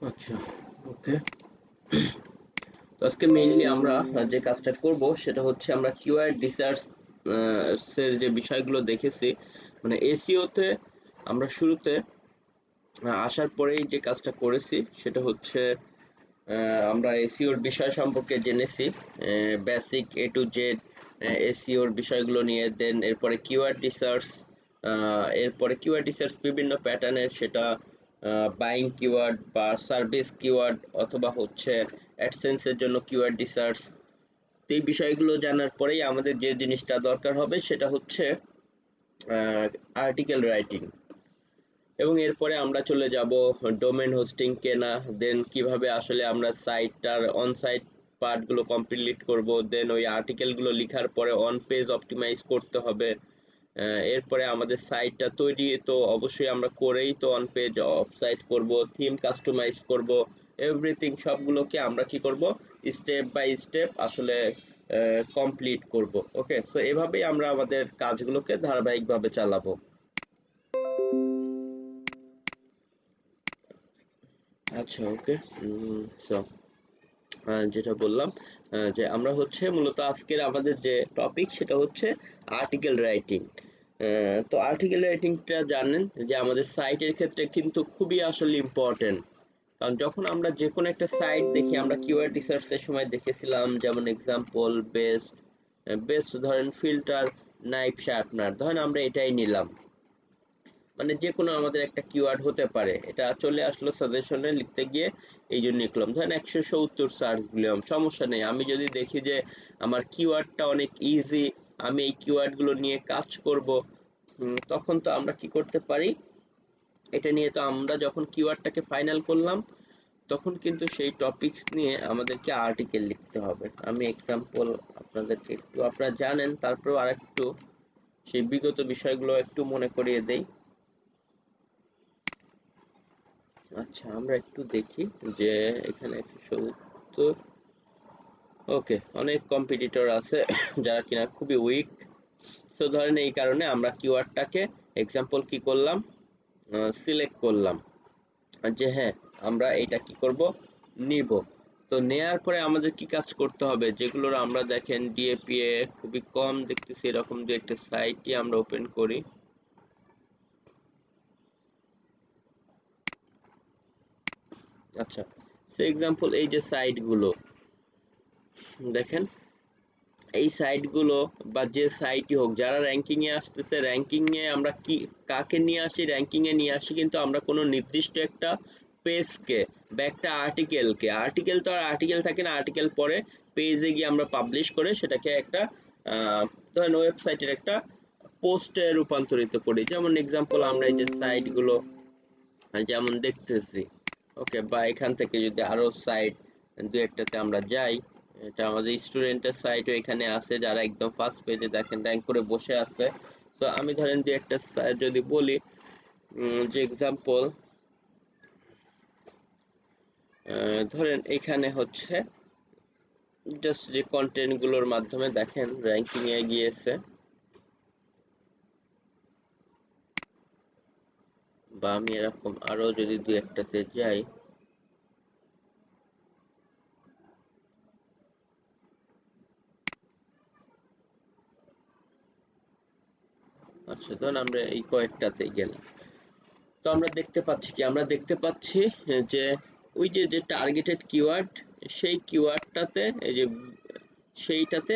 আচ্ছা, ওকে। তো আজকে মেইনলি আমরা যে কাজটা করব সেটা হচ্ছে আমরা কিওয়ার্ড রিসার্চ এর যে বিষয়গুলো দেখেছি, মানে এসইও তে আমরা শুরুতে আসার পরেই যে কাজটা করেছি সেটা হচ্ছে আমরা এসইওর বিষয় সম্পর্কে জেনেছি, বেসিক এ টু জেড এসইওর বিষয়গুলো নিয়ে। দেন এরপরে কিওয়ার্ড রিসার্চ, এরপরে কিওয়ার্ড রিসার্চ বিভিন্ন প্যাটার্নের, সেটা বাইং কিওয়ার্ড বা সার্ভিস কিওয়ার্ড অথবা হচ্ছে অ্যাডসেন্সের জন্য কিওয়ার্ড রিসার্চ। তো এই বিষয়গুলো জানার পরেই আমাদের যে জিনিসটা দরকার হবে সেটা হচ্ছে আর্টিকেল রাইটিং। এবং এরপরে আমরা চলে যাব ডোমেন হোস্টিং কেনা, দেন কিভাবে আসলে আমরা সাইটটার অন সাইট পার্টগুলো কমপ্লিট করব, দেন ওই আর্টিকেলগুলো লেখার পরে অন পেজ অপটিমাইজ করতে হবে। এরপরে আমাদের সাইটটা তৈরি তো অবশ্যই আমরা করেই তো অন পেজ অফ সাইট করব, থিম কাস্টমাইজ করব, এভরিথিং সবগুলোকে আমরা কি করব, স্টেপ বাই স্টেপ আসলে কমপ্লিট করব। ওকে, সো এভাবেই আমরা আমাদের কাজগুলোকে ধারাবাহিকভাবে চালাবো। আচ্ছা, ওকে। সো যেটা বললাম, যে আমরা হচ্ছে মূলত আজকের আমাদের যে টপিক সেটা হচ্ছে আর্টিকেল রাইটিং। তো আর্টিকেল রাইটিংটা জানেন যে আমাদের সাইটের ক্ষেত্রে কিন্তু খুবই আসলে ইম্পর্টেন্ট। কারণ যখন আমরা যে কোনো একটা সাইট দেখি, আমরা কিওয়ার্ড রিসার্চের সময় দেখেছিলাম, যেমন এক্সাম্পল বেস্ট, বেস্ট ধরেন ফিল্টার নাইফ শার্পনার, ধরেন আমরা এটাই নিলাম, মানে যে কোনো আমাদের একটা কিওয়ার্ড হতে পারে, এটা চলে আসলো সাজেশনে লিখতে গিয়ে, এই জন্য লিখলাম ধরেন 170 সার্চ দিলাম, সমস্যা নেই। আমি যদি দেখি যে আমার কিওয়ার্ডটা অনেক ইজি, আমি এই কিওয়ার্ডগুলো নিয়ে কাজ করব, তখন তো আমরা কি করতে পারি, এটা নিয়ে তো আমরা যখন কিওয়ার্ডটাকে ফাইনাল করলাম তখন কিন্তু সেই টপিকস নিয়ে আমাদেরকে আর্টিকেল লিখতে হবে। আমি এক্সাম্পল আপনাদেরকে একটু, আপনারা জানেন তারপরেও আরেকটু সেই বিগত বিষয়গুলো একটু মনে করিয়ে দেই। আচ্ছা, আমরা একটু দেখি যে এখানে 170, ওকে, অনেক কম্পিটিটর আছে যারা কিনা খুবই উইক। তো ধরেন এই কারণে আমরা কিওয়ার্ডটাকে এক্সাম্পল কি করলাম, সিলেক্ট করলাম যে হ্যাঁ আমরা এটা কি করব, নিব। তো নেয়ার পরে আমাদের কি কাজ করতে হবে, যেগুলোর আমরা দেখেন ডিএপিএ খুবই কম দেখতেছি, এরকম যে একটা সাইটই আমরা ওপেন করি। আচ্ছা, সে এক্সাম্পল এই যে সাইটগুলো দেখেন, এই সাইটগুলো বা যে সাইটই হোক, যারা র্যাঙ্কিং এ আসতেছে, র্যাঙ্কিং এ আমরা কি কাকে নিয়ে আসি, র্যাঙ্কিং এ নিয়ে আসি কিন্তু আমরা কোনো নির্দিষ্ট একটা পেজকে বা একটা আর্টিকেলকে, আর্টিকেল তো আর আর্টিকেল থাকে না, আর্টিকেল পরে পেজে গিয়ে আমরা পাবলিশ করে সেটাকে একটা ধরেন ওয়েবসাইটের একটা পোস্টে রূপান্তরিত করি। যেমন এক্সাম্পল আমরা এই যে সাইটগুলো যেমন দেখতেছি, ওকে, বা এখান থেকে যদি আরো সাইট দু একটাতে আমরা যাই, এটা আমাদের স্টুডেন্টের সাইটও এখানে আছে, যারা একদম ফার্স্ট পেজে দেখেন র্যাঙ্ক করে বসে আছে। তো আমি ধরেন যে একটা যদি বলি, যে এক্সাম্পল ধরেন এখানে হচ্ছে জাস্ট যে কন্টেন্ট গুলোর মাধ্যমে দেখেন র্যাঙ্কিং এ গিয়েছে, বা আমি এরকম আরো যদি দু একটাতে যাই, আচ্ছা ধরুন আমরা এই কয়েকটাতে গেলাম, তো আমরা দেখতে পাচ্ছি কি, আমরা দেখতে পাচ্ছি যে ওই যে যে টার্গেটেড কিওয়ার্ড, সেই কিওয়ার্ডটাতে এই যে সেইটাতে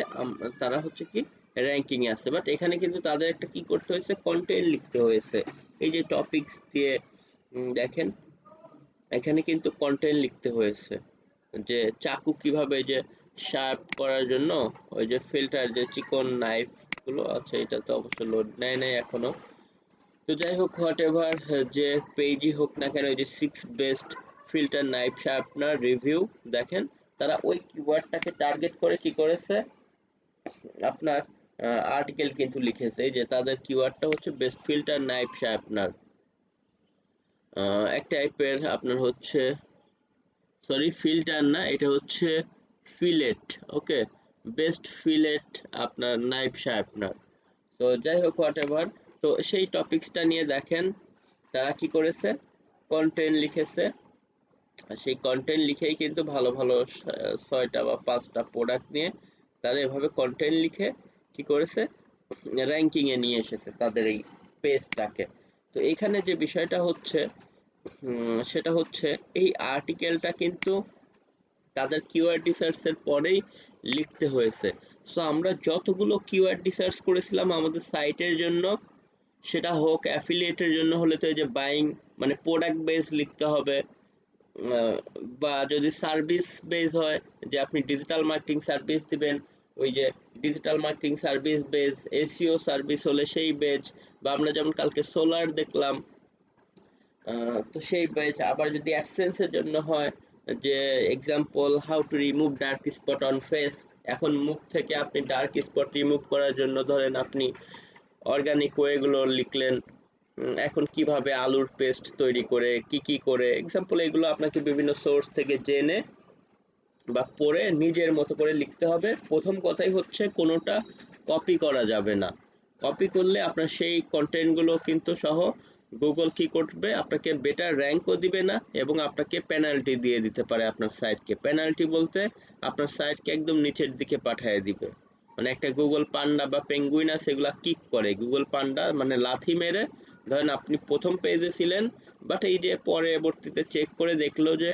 তারা হচ্ছে কি র্যাঙ্কিং এ আছে, বাট এখানে কিন্তু তাদের একটা কি করতে হয়েছে, কন্টেন্ট লিখতে হয়েছে। এই যে টপিকস দিয়ে দেখেন এখানে কিন্তু কন্টেন্ট লিখতে হয়েছে, যে চাকু কিভাবে যে শার্প করার জন্য, ওই যে ফিল্টার যে চিকন নাইফ গুলো আছে, এটা তো অবশ্য লোড নেয় নাই এখনো। তো যাই হোক, হোয়াট এভার, যে পেজই হোক না কেন, ওই যে 6 best filter knife sharpener review দেখেন, তারা ওই কিওয়ার্ডটাকে টার্গেট করে কি করেছে, আপনার আর্টিকেল কিন্তু লিখেছে। এই যে তাদের কিওয়ার্ডটা হচ্ছে বেস্ট ফিল্টার নাইফ শার্পনার, এক টাইপের আপনার হচ্ছে, সরি ফিল্টার না, এটা হচ্ছে ফিলেট। ওকে, বেস্ট ফিলেট আপনার নাইফ শার্পনার। তো যাই হোক, হোয়াট এভার, তো সেই টপিকসটা নিয়ে দেখেন তারা কি করেছে, কন্টেন্ট লিখেছে। আর সেই কন্টেন্ট লিখেই কিন্তু ভালো ভালো 6টা বা 5টা প্রোডাক্ট নিয়ে তারা এভাবে কন্টেন্ট লিখে কি করেছে, র্যাঙ্কিং এ নিয়ে এসেছে তাদের এই পেজটাকে। তো এখানে যে বিষয়টা হচ্ছে সেটা হচ্ছে এই আর্টিকেলটা কিন্তু তাদের কিওয়ার্ড রিসার্চের পরেই লিখতে হয়েছে। সো আমরা যতগুলো কিওয়ার্ড রিসার্চ করেছিলাম আমাদের সাইটের জন্য, সেটা হোক অ্যাফিলিয়েটের জন্য হলে তো এই যে বাইং মানে প্রোডাক্ট বেস লিখতে হবে, আহ, বা যদি সার্ভিস বেস হয় যে আপনি ডিজিটাল মার্কেটিং সার্ভিস দিবেন, ওই যে digital marketing service base, SEO service হলে সেই বেজ, বা আমরা যেমন কালকে সোলার দেখলাম, তো সেই বেজ। আবার যদি অ্যাডসেন্সের জন্য হয় যে example how to remove dark spot on face, এখন মুখ থেকে আপনি ডার্ক স্পট রিমুভ করার জন্য ধরেন আপনি অর্গানিক ওয়েগুলো লিখলেন, এখন কিভাবে আলুর পেস্ট তৈরি করে কি কি করে এক্সাম্পল, এগুলো আপনাকে বিভিন্ন সোর্স থেকে জেনে বা পড়ে নিজের মতো করে লিখতে হবে। প্রথম কথাই হচ্ছে কোনোটা কপি করা যাবে না। কপি করলে আপনার সেই কন্টেন্টগুলো কিন্তু সহ গুগল কি করবে, আপনাকে বেটার র্যাঙ্কও দিবে না এবং আপনাকে পেনাল্টি দিয়ে দিতে পারে আপনার সাইটকে। পেনাল্টি বলতে আপনার সাইটকে একদম নিচের দিকে পাঠিয়ে দিবে। মানে একটা গুগল পান্ডা বা পেঙ্গুইন আছে, এগুলা কিক করে গুগল পান্ডা মানে লাথি মেরে, ধরেন আপনি প্রথম পেজে ছিলেন বাট এই যে পরবর্তীতে চেক করে দেখলো যে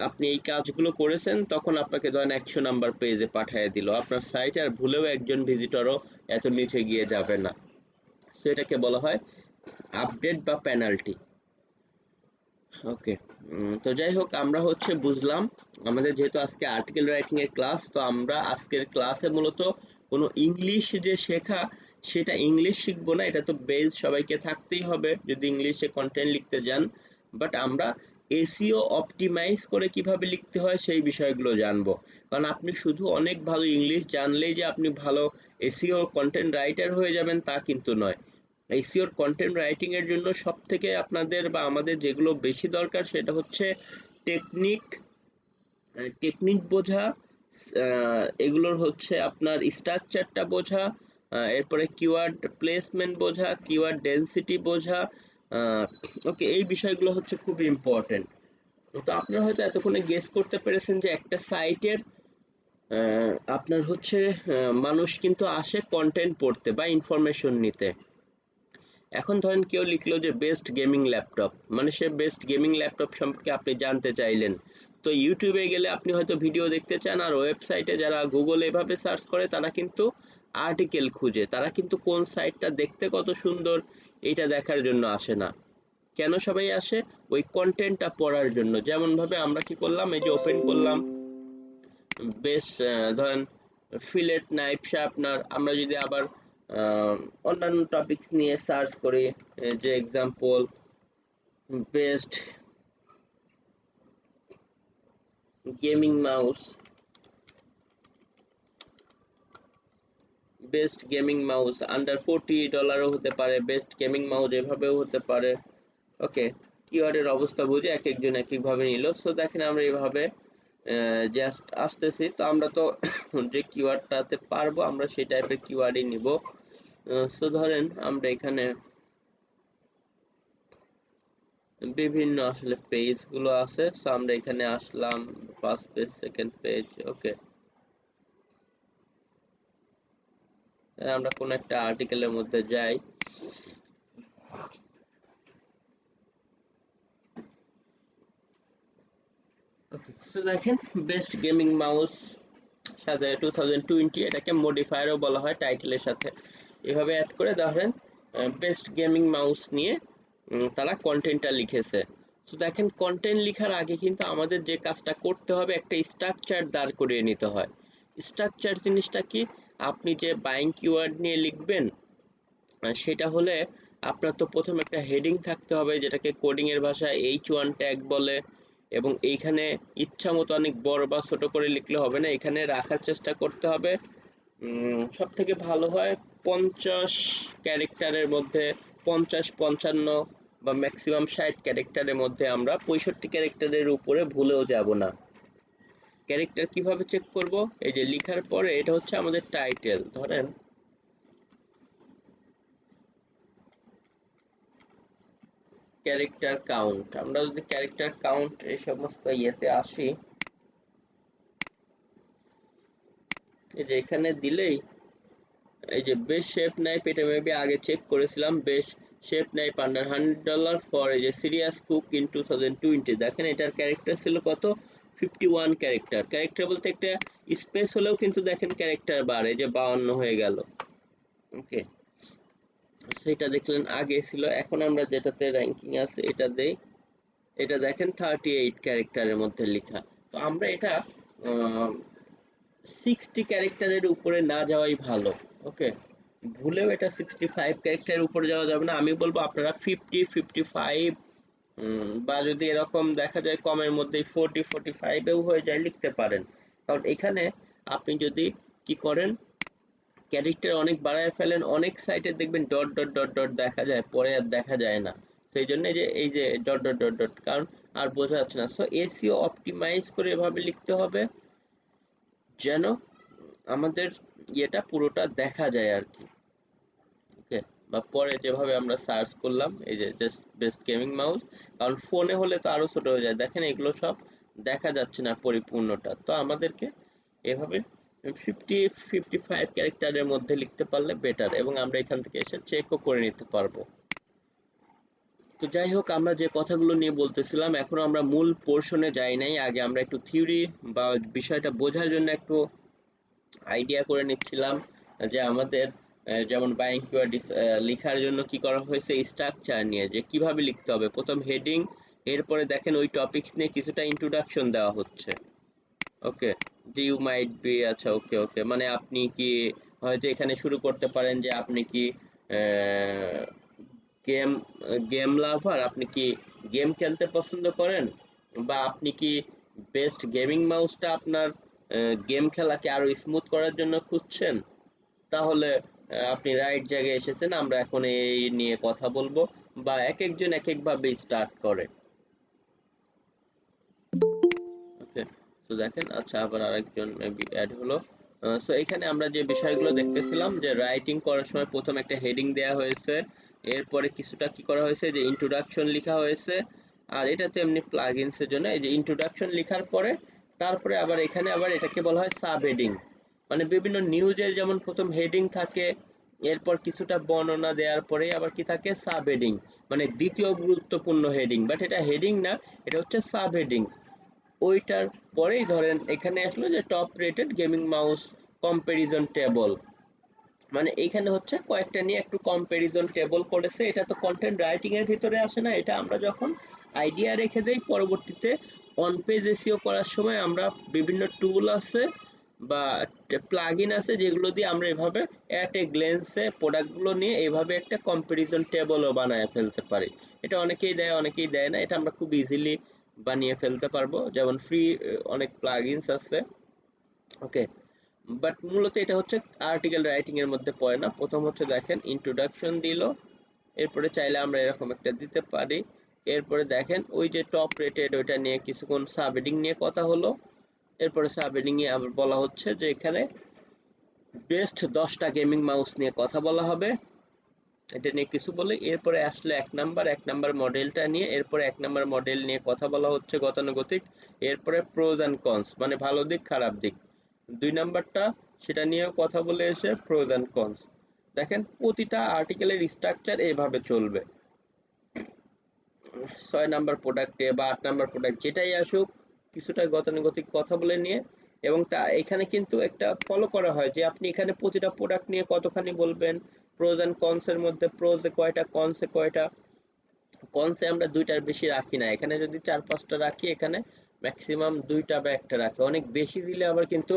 আপনি এই কাজগুলো করেছেন, তখন আপনাকে ধরেন 100 নাম্বার পেজে পাঠিয়ে দিল আপনার সাইট, আর ভুলেও একজন ভিজিটরও এত নিচে গিয়ে যাবে না। সো এটাকে বলা হয় আপডেট বা পেনাল্টি। ওকে, তো যাই হোক আমরা হচ্ছে বুঝলাম আমাদের যেহেতু আজকে আর্টিকেল রাইটিং এর ক্লাস, তো আমরা আজকের ক্লাসে মূলত কোনো ইংলিশ যে শেখা সেটা ইংলিশ শিখবো না, এটা তো বেস সবাইকে থাকতেই হবে যদি ইংলিশে কন্টেন্ট লিখতে যান। বাট আমরা এসইও অপটিমাইজ করে কিভাবে লিখতে হয় সেই বিষয়গুলো জানবো। কারণ আপনি শুধু অনেক ভালো ইংলিশ জানলেই যে আপনি ভালো এসইও কন্টেন্ট রাইটার হয়ে যাবেন তা কিন্তু নয়। এসইওর কন্টেন্ট রাইটিং এর জন্য সবথেকে আপনাদের বা আমাদের যেগুলো বেশি দরকার সেটা হচ্ছে টেকনিক, টেকনিক বোঝা, এগুলোর হচ্ছে আপনার স্ট্রাকচারটা বোঝা, এরপরে কিওয়ার্ড প্লেসমেন্ট বোঝা, কিওয়ার্ড ডেনসিটি বোঝা। ওকে, এই বিষয়গুলো হচ্ছে খুব ইম্পর্টেন্ট। তো আপনারা হয়তো এতক্ষণে গেস করতে পেরেছেন যে একটা সাইটের আপনার হচ্ছে মানুষ কিন্তু আসে কন্টেন্ট পড়তে বা ইনফরমেশন নিতে। এখন ধরেন কেউ লিখলো যে বেস্ট গেমিং ল্যাপটপ, মানে সে বেস্ট গেমিং ল্যাপটপ সম্পর্কে আপনি জানতে চাইলেন। তো ইউটিউবে গেলে আপনি হয়তো ভিডিও দেখতে চান, আর ওয়েবসাইটে যারা গুগলে এভাবে সার্চ করে তারা কিন্তু আর্টিকেল খুঁজে, তারা কিন্তু কোন সাইটটা দেখতে কত সুন্দর এটা দেখার জন্য আসে না। কেন সবাই আসে? ওই কন্টেন্টটা পড়ার জন্য। যেমন ভাবে আমরা কি করলাম, এই যে ওপেন করলাম বেশ, ধরেন ফিলেট নাইফ শার্পনার, আমরা যদি আবার অন্যান্য টপিকস নিয়ে সার্চ করি, যে example best gaming mouse, best gaming mouse under $40 হতে পারে, বেস্ট গেমিং মাউস এভাবেও হতে পারে। ওকে, কিওয়ার্ডের অবস্থা বুঝে এক একজন এক একভাবে নিল। সো দেখেন আমরা এইভাবে জাস্ট আসতেছি, তো আমরা তো যে কিওয়ার্ডটাতে পারবো আমরা সেই টাইপের কিওয়ার্ডই নিব। সো ধরেন আমরা এখানে বিভিন্ন আসলে পেজ গুলো আছে, সো আমরা এখানে আসলাম ফার্স্ট পেজ, সেকেন্ড পেজ। ওকে, আমরা কোন একটা আর্টিকেলের মধ্যে যাই। সো দেখেন বেস্ট গেমিং মাউস সাথে 2020, এটাকে মডিফায়ারও বলা হয় টাইটেলের সাথে। এভাবে অ্যাড করে ধরেন বেস্ট গেমিং মাউস নিয়ে তারা কন্টেন্টটা লিখেছে। তো দেখেন কন্টেন্ট লেখার আগে কিন্তু আমাদের যে কাজটা করতে হবে, একটা স্ট্রাকচার দাঁড় করিয়ে নিতে হয়। স্ট্রাকচার জিনিসটা কি? আপনি যে বাইং কিওয়ার্ড নিয়ে লিখবেন সেটা হলে আপনার তো প্রথম একটা হেডিং থাকতে হবে, যেটাকে কোডিং এর ভাষায় H1 ট্যাগ বলে। এবং এইখানে ইচ্ছা মতো অনেক বড় বা ছোট করে লিখলে হবে না, এখানে রাখার চেষ্টা করতে হবে সব থেকে ভালো হয় 50 ক্যারেক্টারের মধ্যে, 50-55 বা ম্যাক্সিমাম 60 ক্যারেক্টারের মধ্যে। আমরা 65 ক্যারেক্টারের উপরে ভুলেও যাব না। ক্যারেক্টার কিভাবে চেক করব? এই যে লেখার পরে এটা হচ্ছে আমাদের টাইটেল, ধরেন ক্যারেক্টার কাউন্ট, আমরা যদি ক্যারেক্টার কাউন্ট এই সমস্ত ইয়েতে আসি, এই যে এখানে দিলেই এই যে বেস্ট শেফ নাইফ, এটা মেবি আগে চেক করেছিলাম, best chef knife under $100 for এই যে সিরিয়াস কুক ইন 2020। দেখেন এটার ক্যারেক্টার ছিল কত, 51 ক্যারেক্টার। ক্যারেক্টার বলতে একটা স্পেস হলেও কিন্তু দেখেন ক্যারেক্টার বাড়ে, যে 52 হয়ে গেল। ওকে, সেটা দেখলেন আগে ছিল। এখন আমরা যেটাতে র্যাঙ্কিং আছে এটা দেই, এটা দেখেন 38 ক্যারেক্টারের মধ্যে লেখা। তো আমরা এটা 60 ক্যারেক্টারের উপরে না যাওয়াই ভালো। ওকে, ভুলেও এটা 65 ক্যারেক্টারের উপরে যাওয়া যাবে না। আমি বলবো আপনারা 50, 55 বা যদি এরকম দেখা যায় কমের মধ্যে 40, 45-এও হয়ে যায় লিখতে পারেন। কারণ এখানে আপনি যদি কি করেন, ক্যারেক্টার অনেক বাড়ায় ফেলেন, অনেক সাইটে দেখবেন ডট ডট ডট ডট দেখা যায়, পরে আর দেখা যায় না। সেই জন্য যে এই যে ডট ডট ডট ডট, কারণ আর বোঝা যাচ্ছে না। সো এসইও অপটিমাইজ করে এভাবে লিখতে হবে যেন আমাদের ইয়েটা পুরোটা দেখা যায় আর কি। ওকে, বা পরে যেভাবে আমরা সার্চ করলাম এই যে জাস্ট বেস্ট গেমিং মাউস, কারণ ফোনে হলে তো আরো ছোট হয়ে যায়, দেখেন এগুলো সব দেখা যাচ্ছে না পরিপূর্ণটা। তো আমাদেরকে এভাবে 50, 55 ক্যারেক্টারের মধ্যে লিখতে পারলে বেটার, এবং আমরা এখান থেকে এসে চেকও করে নিতে পারবো। তো যাই হোক, আমরা যে কথাগুলো নিয়ে বলতেছিলাম, এখনো আমরা মূল পোর্শনে যাই নাই। আগে আমরা একটু থিওরি বা বিষয়টা বোঝার জন্য একটু আইডিয়া করে নিচ্ছিলাম যে আমাদের যেমন বাইং কিওয়ার্ড লেখার জন্য কি করা হয়েছে, স্ট্রাকচার নিয়ে যে কিভাবে লিখতে হবে। প্রথম হেডিং, এরপরে দেখেন ওই টপিকস নিয়ে কিছুটা ইন্ট্রোডাকশন দেওয়া হচ্ছে। ওকে, যে ইউ মাইট বি, আচ্ছা ওকে ওকে, মানে আপনি কি হয়তো এখানে শুরু করতে পারেন যে আপনি কি গেম গেম লাভার, আপনি কি গেম খেলতে পছন্দ করেন, বা আপনি কি বেস্ট গেমিং মাউসটা আপনার গেম খেলাকে আরো স্মুথ করার জন্য খুঁজছেন, তাহলে আপনি রাইট জায়গায় এসেছেন। আমরা এখন এই নিয়ে কথা বলবো, বা এক একজন এক এক ভাবে স্টার্ট করে। ওকে, তো দেখেন, আচ্ছা আবার আরেকজন মেবি অ্যাড হলো। সো এখানে আমরা যে বিষয়গুলো দেখতেছিলাম, যে রাইটিং করার সময় প্রথম একটা হেডিং দেয়া হয়েছে, এরপরে কিছুটা কি করা হয়েছে, যে ইন্ট্রোডাকশন লেখা হয়েছে। আর এটাতে এমনি প্লাগইনস এর জন্য এই যে ইন্ট্রোডাকশন লেখার পরে তারপরে আবার এখানে আবার এটাকে বলা হয় সাব হেডিং। মানে বিভিন্ন নিউজের যেমন প্রথম হেডিং থাকে, এরপর কিছুটা বর্ণনা দেওয়ার পরে আবার কি থাকে, সাব হেডিং, মানে দ্বিতীয় গুরুত্বপূর্ণ হেডিং, বাট এটা হেডিং না, এটা হচ্ছে সাব হেডিং। ওইটার পরেই ধরেন এখানে আসলো যে top rated gaming mouse comparison table, মানে এইখানে হচ্ছে কয়েকটা নিয়ে একটু কম্পারিজন টেবল করেছে। এটা তো কন্টেন্ট রাইটিং এর ভিতরে আসে না, এটা আমরা যখন আইডিয়া রেখে দেই, পরবর্তীতে অন পেজ এসইও করার সময় আমরা বিভিন্ন টুল আছে বা প্লাগইন আছে যেগুলো দিয়ে আমরা এভাবে অ্যাট এ গ্লেন্সে প্রোডাক্টগুলো নিয়ে এইভাবে একটা কম্পারিজন টেবলও বানায় ফেলতে পারি। এটা অনেকেই দেয়, অনেকেই দেয় না, এটা আমরা খুব ইজিলি বানিয়ে ফেলতে পারবো, যেমন ফ্রি অনেক প্লাগইনস আছে। ওকে, বাট মূলত এটা হচ্ছে আর্টিকেল রাইটিং এর মধ্যে পড়ে না। প্রথম হচ্ছে দেখেন ইন্ট্রোডাকশন দিল, এরপরে চাইলে আমরা এরকম একটা দিতে পারি। এরপরে দেখেন ওই যে টপ রেটেড ওইটা নিয়ে কিছুক্ষণ সাবহেডিং নিয়ে কথা হলো। এরপরে সাবহেডিং এ আবার বলা হচ্ছে যে এখানে বেস্ট 10টা গেমিং মাউস নিয়ে কথা বলা হবে, এটা নিয়ে কিছু বলে। এরপরে আসলে এক নাম্বার মডেলটা নিয়ে, এরপরে এক নাম্বার মডেল নিয়ে কথা বলা হচ্ছে গতানুগতিক। এরপরে প্রোজ অ্যান্ড কনস, মানে ভালো দিক খারাপ দিক। 2 নাম্বারটা সেটা নিয়েও কথা বলে এসে প্রোজ অ্যান্ড কনস। দেখেন প্রতিটা আর্টিকেলের স্ট্রাকচার এভাবে চলবে। 6 নাম্বার প্রোডাক্টে বা 8 নাম্বার প্রোডাক্ট যেটাই আসুক, কিছুটা গতানুগতিক কথা বলে নিয়ে, এবং তা এখানে কিন্তু একটা ফলো করা হয় যে আপনি এখানে প্রতিটা প্রোডাক্ট নিয়ে কতখানি বলবেন, প্রোজ অ্যান্ড কনস এর মধ্যে প্রোজে কয়টা, কনসে কয়টা। কনসে আমরা 2টার বেশি রাখি না, এখানে যদি 4-5টা রাখি, এখানে ম্যাক্সিমাম 2টা বা 1টা রাখি। অনেক বেশি দিলে আবার কিন্তু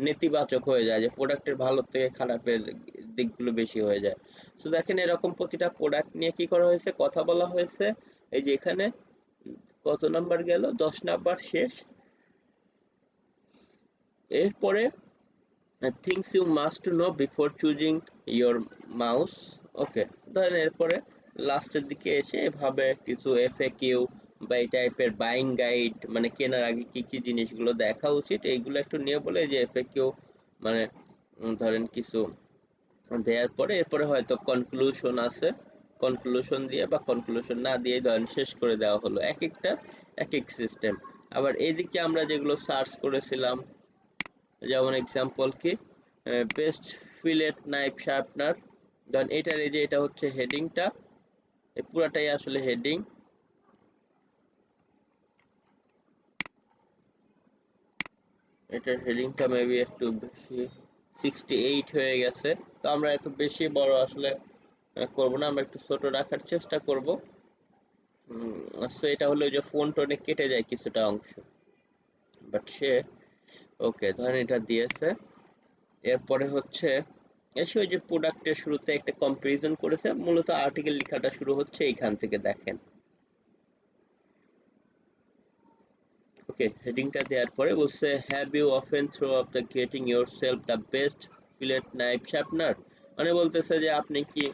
নেতিবাচক হয়ে যায়, যে প্রোডাক্টের ভালো থেকে খারাপের দিকগুলো বেশি হয়ে যায়। তো দেখেন এরকম প্রতিটা প্রোডাক্ট নিয়ে কি করা হয়েছে, কথা বলা হয়েছে। এই যে এখানে কত নাম্বার গেল, 10 নাম্বার শেষ। এরপরে things you must know before choosing your mouse. Okay, ধরেন এরপরে লাস্টের দিকে এসে এভাবে কিছু এফএকিউ বা এই টাইপের বাইং গাইড, মানে কেনার আগে কি কি জিনিসগুলো দেখা উচিত এইগুলো একটু নিয়ে বলে, যে এফএকিউ মানে ধরেন কিছু দেওয়ার পরে এরপরে হয়তো কনক্লুশন আছে, কনক্লুশন দিয়ে বা কনক্লুশন না দিয়ে ধরেন শেষ করে দেওয়া হলো, এক একটা এক এক সিস্টেম। আবার এইদিকে আমরা যেগুলো সার্চ করেছিলাম, যেমন এক্সাম্পল কি, বেস্ট ফিলেট নাইফ শার্পনার, ধরেন এটার এই যে এটা হচ্ছে হেডিংটা, এই পুরাটাই আসলে হেডিং। এটার হেডিংটা মেবি একটু বেশি, 68 হয়ে গেছে। তো আমরা এত বেশি বড় আসলে করব না, আমরা একটু ছোট রাখার চেষ্টা করব। সো এটা হলো যে ফোন টোনে কেটে যায় কিছুটা অংশ, বাট সে ওকে ধরেন এটা দিয়েছে। এরপরে হচ্ছে এসে ওই যে প্রোডাক্টের শুরুতে একটা কম্পারিজন করেছে, মূলত আর্টিকেল লেখাটা শুরু হচ্ছে এইখান থেকে দেখেন। ওকে, হেডিংটা দেওয়ার পরে বলছে have you often throw up the getting yourself the best fillet knife sharpener, মানে বলতেছে যে আপনি কি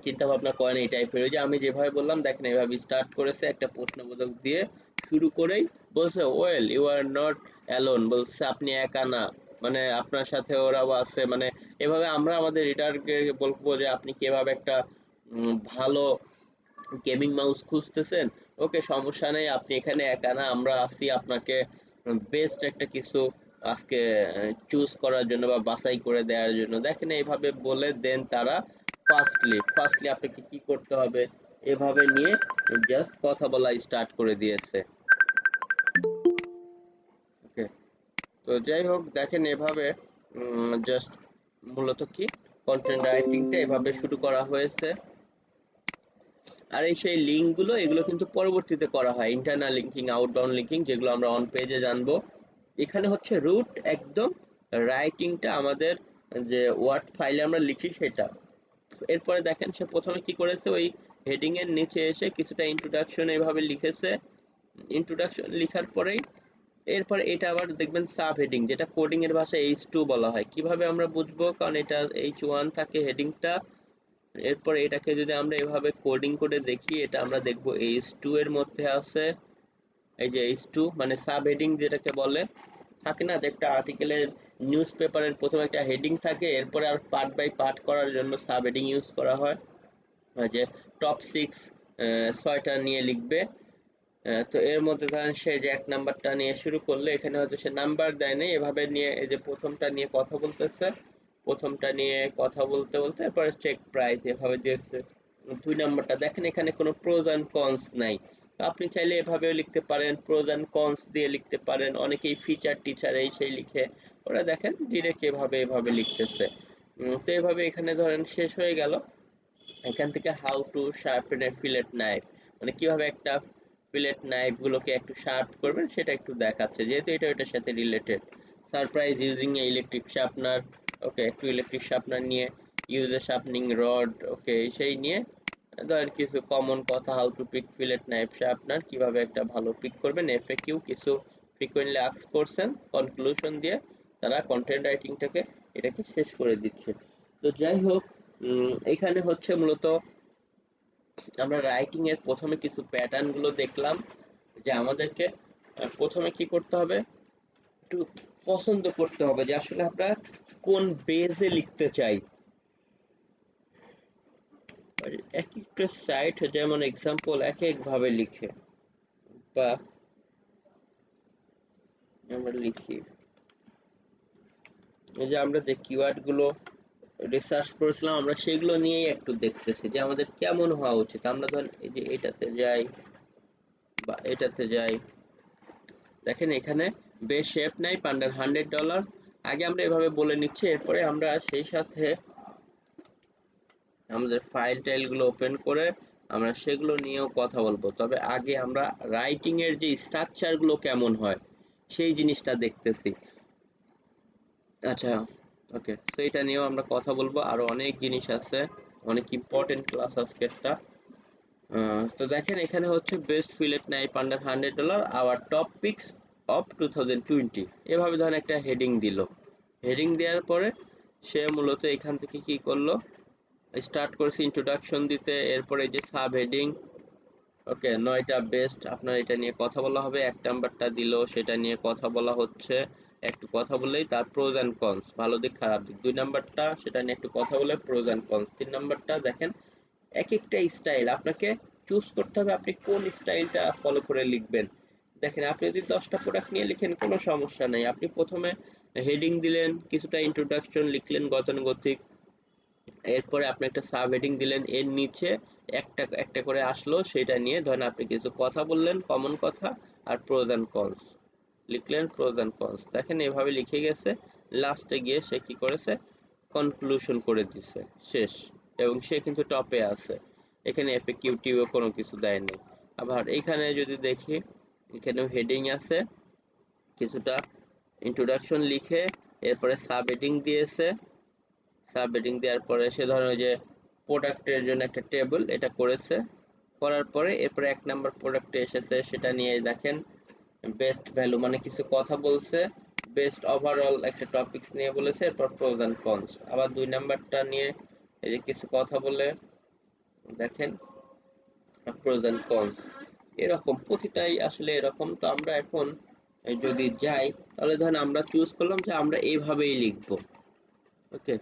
চিন্তা ভাবনা করেন এই টাইপের। ওই যে আমি যেভাবে বললাম দেখেন এইভাবে স্টার্ট করেছে একটা প্রশ্নবোধক দিয়ে শুরু করেই বলছে well you are not alone, বলছে আপনি একা না, মানে আপনার সাথে ওরাও আছে। মানে এভাবে আমরা আমাদের রিডারকে বলবো যে আপনি কি এভাবে একটা ভালো গেমিং মাউস খুঁজতেছেন, ওকে সমস্যা নেই, আপনি এখানে একা না, আমরা আছি আপনাকে বেস্ট একটা কিছু আজকে চুজ করার জন্য বা বাছাই করে দেওয়ার জন্য। দেখেন এইভাবে বলে দেন তারা ফার্স্টলি আপনাকে কি করতে হবে, এভাবে নিয়ে জাস্ট কথা বলা স্টার্ট করে দিয়েছে। ওকে, তো যাই হোক দেখেন এভাবে জাস্ট মূলত কি কন্টেন্ট রাইটিংটা এভাবে শুরু করা হয়েছে। আর এই সেই লিঙ্কগুলো এগুলো কিন্তু পরবর্তীতে করা হয়, ইন্টারনাল লিঙ্কিং, আউটবাউন্ড লিঙ্কিং, যেগুলো আমরা অন পেজে জানবো। এখানে হচ্ছে রুট একদম রাইটিংটা আমাদের যে ওয়ার্ড ফাইলে আমরা লিখি সেটা। এরপরে দেখেন সে প্রথমে কি করেছে, ওই হেডিং এর নিচে এসে কিছুটা ইন্ট্রোডাকশন এইভাবে লিখেছে। ইন্ট্রোডাকশন লেখার পরেই এরপরে এটা আবার দেখবেন সাব হেডিং, যেটা কোডিং এর ভাষায় H2 বলা হয়। কিভাবে আমরা বুঝবো, কারণ এটা H1 থাকে হেডিংটা। এরপর এটাকে যদি আমরা এভাবে কোডিং করে দেখি, এটা আমরা দেখব H2 এর মধ্যে আছে। এই যে H2 মানে সাব হেডিং যেটাকে বলে, থাকে না যে একটা আর্টিকেলের নিউজ পেপারের প্রথমে একটা হেডিং থাকে, এরপরে আর পার্ট বাই পার্ট করার জন্য সাব হেডিং ইউজ করা হয়। যে টপ 6 ছয়টা নিয়ে লিখবে। তো এর মধ্যে ধরেন সে যে এক নাম্বারটা নিয়ে শুরু করলে, এখানে হয়তো সে নাম্বার দেয় নাই, এভাবে নিয়ে এই যে প্রথমটা নিয়ে কথা বলতেছে, প্রথমটা নিয়ে কথা বলতে বলতে এরপরে চেক প্রাইস এভাবে দিয়েছে। 2 নাম্বারটা দেখেন এখানে কোনো প্রোজ অ্যান্ড কনস নাই। তো আপনি চাইলে এভাবেও লিখতে পারেন, প্রোজ অ্যান্ড কনস দিয়ে লিখতে পারেন। অনেকেই ফিচার টিচার এই সেই লিখে, ওরা দেখেন ডিরেক্ট এভাবে লিখতেছে। তো এভাবে এখানে ধরেন শেষ হয়ে গেল। এখান থেকে how to sharpen A fillet knife, মানে কিভাবে একটা ফিলেট নাইফ গুলোকে একটু শার্প করবেন সেটা একটু দেখাচ্ছে, যেহেতু এটা এটার সাথে related. Surprise using a electric sharpener, okay একটু ইলেকট্রিক শার্পনার নিয়ে, use a sharpening rod, okay সেই নিয়ে ধরেন কিছু কমন কথা, how to pick fillet knife sharpener, কিভাবে একটা ভালো পিক করবেন, এফএকিউ কিছু ফ্রিকোয়েন্টলি আস্ক করছেন, কনক্লুশন দিয়ে তারা কন্টেন্ট রাইটিংটাকে এটাকে শেষ করে দিচ্ছে। তো যাই হোক, এখানে হচ্ছে মূলত আমরা রাইটিং এর প্রথমে কিছু প্যাটার্ন গুলো দেখলাম, যে আমাদেরকে প্রথমে কি করতে হবে, একটু পছন্দ করতে হবে যে আসলে আমরা কোন বেজে লিখতে চাই। আর এক একটা সাইট যেমন এক্সাম্পল এক এক ভাবে লিখে, বা আমরা লিখি এই যে আমরা যে কিওয়ার্ড গুলো রিসার্চ করেছিলাম আমরা সেগুলো নিয়েই একটু দেখতেছি যে আমাদের কেমন হওয়া উচিত। আমরা ধর এই যে এটাতে যাই বা এটাতে যাই, দেখেন এখানে বেশ শেপ নাই আন্ডার $100। আগে আমরা এভাবে বলে নিচ্ছি, এরপরে আমরা সেই সাথে আমাদের ফাইল টাইল গুলো ওপেন করে আমরা সেগুলো নিয়েও কথা বলবো। তবে আগে আমরা রাইটিং এর যে স্ট্রাকচার গুলো কেমন হয় সেই জিনিসটা দেখতেছি। আচ্ছা, ওকে, তো এটা নিয়েও আমরা কথা বলবো, আরো অনেক জিনিস আছে, অনেক ইম্পর্টেন্ট ক্লাস আজকেরটা। তো দেখেন এখানে হচ্ছে best fillet knife under $100 our top picks of 2020, এভাবে ধরেন একটা হেডিং দিল। হেডিং দেওয়ার পরে সে মূলত এখান থেকে কি করলো, স্টার্ট করেছে ইন্ট্রোডাকশন দিতে, এরপরে যে সাব হেডিং, ওকে 9টা বেস্ট আপনার এটা নিয়ে কথা বলা হবে, 1 নাম্বারটা দিল সেটা নিয়ে কথা বলা হচ্ছে, একটু কথা বললেই তার প্রোজ অ্যান্ড কনস, ভালো দিক খারাপ দিক। 2 নাম্বারটা সেটা নিয়ে একটু কথা বলে প্রোজ অ্যান্ড কনস। 3 নাম্বারটা দেখেন এক একটা স্টাইল আপনাকে চুজ করতে হবে, আপনি কোন স্টাইলটা ফলো করে লিখবেন। দেখেন আপনি যদি 10টা প্রোডাক্ট নিয়ে লিখেন কোনো সমস্যা নেই, আপনি প্রথমে হেডিং দিলেন, কিছুটা ইন্ট্রোডাকশন লিখলেন গতানুগতিক, এরপরে আপনি একটা সাব হেডিং দিলেন, এর নিচে একটা একটা করে আসলো, সেটা নিয়ে ধরেন আপনি কিছু কথা বললেন, কমন কথা, আর প্রোজ এন্ড কনস লিখলেন, প্রোজ এন্ড কনস। দেখেন এভাবে লিখে গেছে, লাস্টে গিয়ে সে কি করেছে, কনক্লুশন করে দিছে, শেষ। এবং সে কিন্তু টপে আছে, এখানে এফএকিউ কোনো কিছু দেয়নি। আবার এখানে যদি দেখি, এখানেও হেডিং আছে, কিছুটা ইন্ট্রোডাকশন লিখে এরপরে সাব হেডিং দিয়েছে, সাব হেডিং দেওয়ার পরে সে ধরেন ওই যে প্রোডাক্টের জন্য একটা টেবিল এটা করেছে, করার পরে এরপরে 1 নাম্বার প্রোডাক্টে এসেছে, সেটা নিয়ে দেখেন বেস্ট ভ্যালু মানে কিছু কথা বলছে, বেস্ট ওভারঅল একটা টপিকস নিয়ে বলেছে, এরপর প্রোজ এন্ড কনস। আবার 2 নাম্বারটা নিয়ে এই যে কিছু কথা বলে দেখেন প্রোজ এন্ড কনস। এরকম প্রতিটাই আসলে এরকম। তো আমরা এখন যদি যাই, তাহলে ধরেন আমরা চুজ করলাম যে আমরা এইভাবেই লিখবো, ওকে।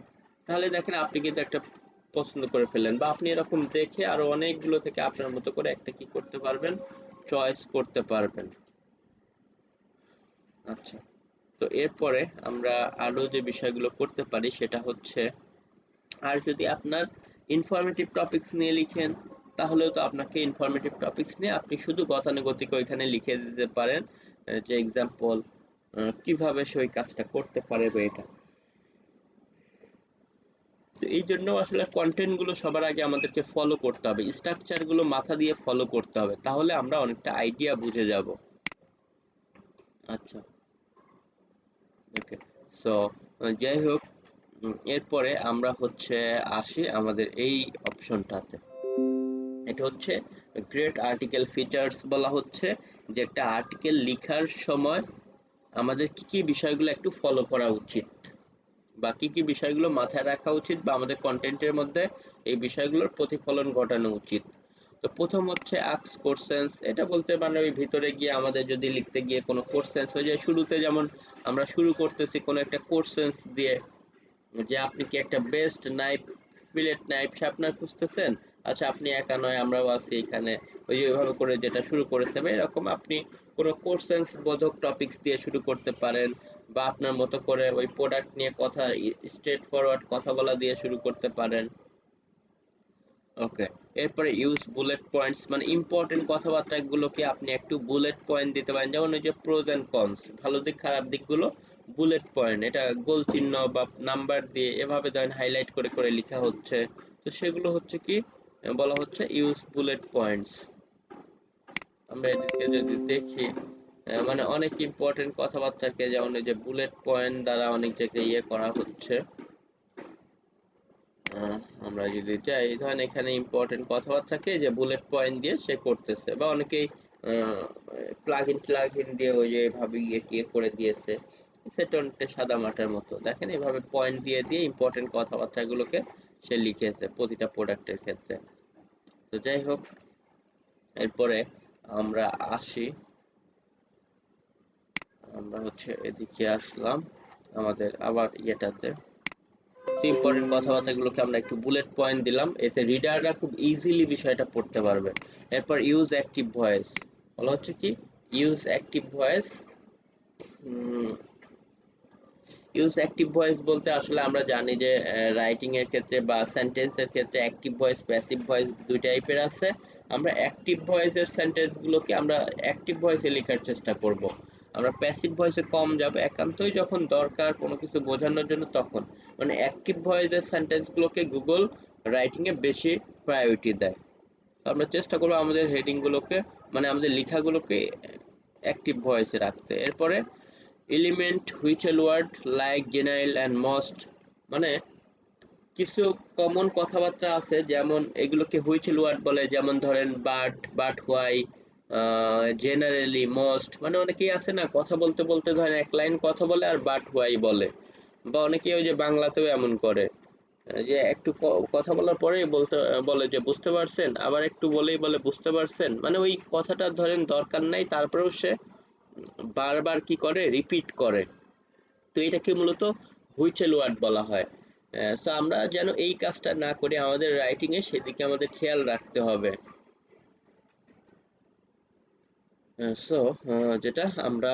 তাহলে দেখেন আপনি কিন্তু একটা পছন্দ করে ফেললেন, বা আপনি এরকম দেখে আরো অনেকগুলো থেকে আপনার মতো করে একটা কি করতে পারবেন, চয়েস করতে পারবেন। আচ্ছা, তো এরপরে আমরা আরো যে বিষয়গুলো করতে পারি সেটা হচ্ছে, আর যদি আপনার ইনফরমেটিভ টপিকস নিয়ে লিখেন, তাহলেও তো আপনাকে ইনফরমেটিভ টপিকস নিয়ে আপনি শুধু গতানুগতিক ওইখানে লিখে দিতে পারেন, যে এক্সাম্পল কিভাবে সে ওই কাজটা করতে পারে বা এটা। তো এই জন্য আসলে কন্টেন্ট গুলো সবার আগে আমাদেরকে ফলো করতে হবে, স্ট্রাকচার গুলো মাথা দিয়ে ফলো করতে হবে, তাহলে আমরা অনেকটা আইডিয়া বুঝে যাব। আচ্ছা, ওকে। সো যাই হোক, এরপরে আমরা হচ্ছে আসি আমাদের এই অপশনটাতে। এটা হচ্ছে গ্রেট আর্টিকেল ফিচার্স। বলা হচ্ছে যে একটা আর্টিকেল লেখার সময় আমাদের কি কি বিষয়গুলো একটু ফলো করা উচিত, বা কি কি বিষয়গুলো মাথায় রাখা উচিত, বা আমাদের কন্টেন্টের মধ্যে এই বিষয়গুলোর প্রতিফলন ঘটানো উচিত। তো প্রথম হচ্ছে আস্ক কোশ্চেন্স। এটা বলতে মানে ওই ভিতরে গিয়ে আমাদের যদি লিখতে গিয়ে কোনো কোশ্চেন্স হয়ে যায়, শুরুতে যেমন আমরা শুরু করতেছি কোনো একটা কোশ্চেন্স দিয়ে, যে আপনি কি একটা best knife, fillet knife sharpener খুঁজতেছেন, আচ্ছা আপনি একা নয় আমরাও আছি এখানে, ওই যে ওইভাবে করে যেটা শুরু করতে হবে, এরকম আপনি কোনো কোশ্চেন্স বোধক টপিকস দিয়ে শুরু করতে পারেন, বা আপনার মতো করে ওই প্রোডাক্ট নিয়ে কথা, স্ট্রেট ফরওয়ার্ড কথা বলা দিয়ে শুরু করতে পারেন, ওকে। এরপরে ইউজ বুলেট পয়েন্টস, মানে ইম্পর্টেন্ট কথাবার্তাগুলোকে আপনি একটু বুলেট পয়েন্ট দিতে পারেন, যেমন ওই যে প্রোজ এন্ড কনস, ভালো দিক খারাপ দিকগুলো বুলেট পয়েন্ট, এটা গোল চিহ্ন বা নাম্বার দিয়ে এভাবে ধরেন হাইলাইট করে করে লেখা হচ্ছে। তো সেগুলো হচ্ছে কি, বলা হচ্ছে ইউজ বুলেট পয়েন্টস। আমরা এদেরকে যদি দেখি, মানে অনেক ইম্পর্টেন্ট কথাবার্তাকে যেমন এই যে বুলেট পয়েন্ট দ্বারা অনেক জায়গায় ইয়ে করা হচ্ছে। আমরা যদি যাই, ধরেন এখানে ইম্পর্টেন্ট কথাবার্তাকে যে বুলেট পয়েন্ট দিয়ে সে করতেছে, বা অনেকেই প্লাগইন দিয়ে ওই যে এভাবে ইয়ে টিয়ে করে দিয়েছে, সেটা অনেকটা সাদা মাটার মতো। দেখেন এভাবে পয়েন্ট দিয়ে দিয়ে ইম্পর্টেন্ট কথাবার্তাগুলোকে সে লিখেছে প্রতিটা প্রোডাক্টের ক্ষেত্রে। তো যাই হোক, এরপরে আমরা আসি, আমরা হচ্ছে এদিকে আসলাম আমাদের আবার ইয়েটাতে, ইম্পর্টেন্ট কথাবার্তাগুলোকে আমরা একটু বুলেট পয়েন্ট দিলাম, এতে রিডাররা খুব ইজিলি বিষয়টা পড়তে পারবে। এরপর ইউজ অ্যাক্টিভ ভয়েস, বলা হচ্ছে কি, use active voice. Use active voice বলতে আসলে আমরা জানি যে রাইটিং এর ক্ষেত্রে বা সেন্টেন্সের ক্ষেত্রে অ্যাক্টিভ ভয়েস, প্যাসিভ ভয়েস দুই টাইপের আছে। আমরা অ্যাক্টিভ ভয়েসের সেন্টেন্সগুলোকে আমরা অ্যাক্টিভ ভয়েসে লেখার চেষ্টা করব। আমরা প্যাসিভ ভয়েসে কম যাব, একান্তই যখন দরকার কোনো কিছু বোঝানোর জন্য তখন। মানে অ্যাক্টিভ ভয়েসের সেন্টেন্সগুলোকে গুগল রাইটিং এ বেশি প্রায়োরিটি দেয়। তো আমরা চেষ্টা করবো আমাদের হেডিংগুলোকে, মানে আমাদের লেখাগুলোকে অ্যাক্টিভ ভয়েসে রাখতে। এরপরে এলিমেন্ট হুইচেল word like general and most, মানে কিছু কমন কথাবার্তা আছে যেমন এগুলোকে হুইচেল ওয়ার্ড বলে, যেমন ধরেন বাট হোয়াই, জেনারেলি, মোস্ট, মানে অনেকেই আছে না কথা বলতে বলতে ধরেন এক লাইন কথা বলে আর বাট হোয়াই বলে, বা অনেকেই ওই যে বাংলাতেও এমন করে, যে একটু কথা বলার পরেই বলতে বলে যে বুঝতে পারছেন, আবার একটু বলেই বলে বুঝতে পারছেন, মানে ওই কথাটা ধরেন দরকার নাই, তারপরেও সে বারবার কি করে, রিপিট করে। তো এটাকে মূলত হুইচেল ওয়ার্ড বলা হয়। তো আমরা যেন এই কাজটা না করি, আমাদের রাইটিং এ সেদিকে আমাদের খেয়াল রাখতে হবে। সো যেটা আমরা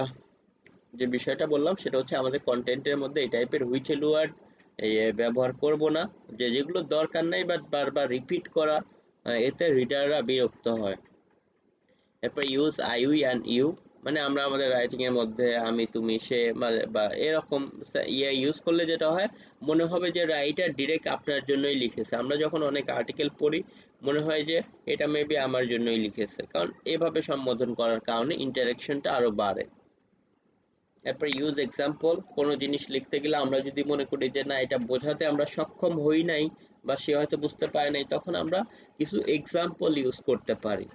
যে বিষয়টা বললাম সেটা হচ্ছে আমাদের কন্টেন্টের মধ্যে এই টাইপের হুইচেল ওয়ার্ড ব্যবহার করব না, যেগুলো দরকার নাই বাট বারবার রিপিট করা, এতে রিডাররা বিরক্ত হয়। এরপর use I we and you, মানে আমরা আমাদের রাইটিং এর মধ্যে আমি তুমি সে বা এরকম ইউজ করলে যেটা হয়, মনে হবে যে রাইটার ডিরেক্ট আপনার জন্যই লিখেছে। আমরা যখন অনেক আর্টিকেল পড়ি মনে হয় যে এটা মেবি আমার জন্যই লিখেছে, কারণ এভাবে সম্বোধন করার কারণে ইন্টারেকশনটা আরো বাড়ে। এরপর ইউজ এক্সাম্পল, কোনো জিনিস লিখতে গেলে আমরা যদি মনে করি যে না এটা বোঝাতে আমরা সক্ষম হই নাই বা সে হয়তো বুঝতে পারে নাই, তখন আমরা কিছু এক্সাম্পল ইউজ করতে পারি।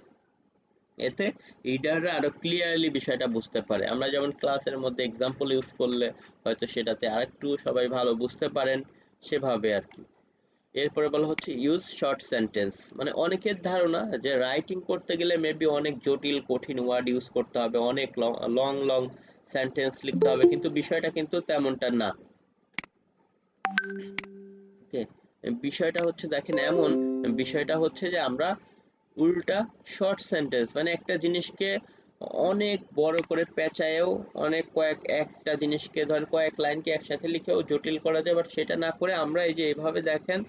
এতে রিডাররা আরো ক্লিয়ারলি বিষয়টা বুঝতে পারে। আমরা যেমন ক্লাসের মধ্যে এক্সাম্পল ইউজ করলে হয়তো সেটাতে আরেকটু সবাই ভালো বুঝতে পারেন, সেভাবে আর কি। এরপরে বলা হচ্ছে ইউজ শর্ট সেন্টেন্স, মানে অনেকের ধারণা যে রাইটিং করতে গেলে মেবি অনেক জটিল কঠিন ওয়ার্ড ইউজ করতে হবে, অনেক লং লং সেন্টেন্স লিখতে হবে, কিন্তু বিষয়টা কিন্তু তেমনটা না। ওকে, বিষয়টা হচ্ছে দেখেন এমন, বিষয়টা হচ্ছে যে আমরা উল্টা শর্ট সেন্টেন্স, মানে একটা জিনিসকে অনেক বড় করে পেঁচায়েও অনেক একটা জিনিসকে ধরেন কয়েক লাইনকে একসাথে লিখেও জটিল করা যায়, বাট সেটা না করে আমরা এই যে এভাবে দেখেন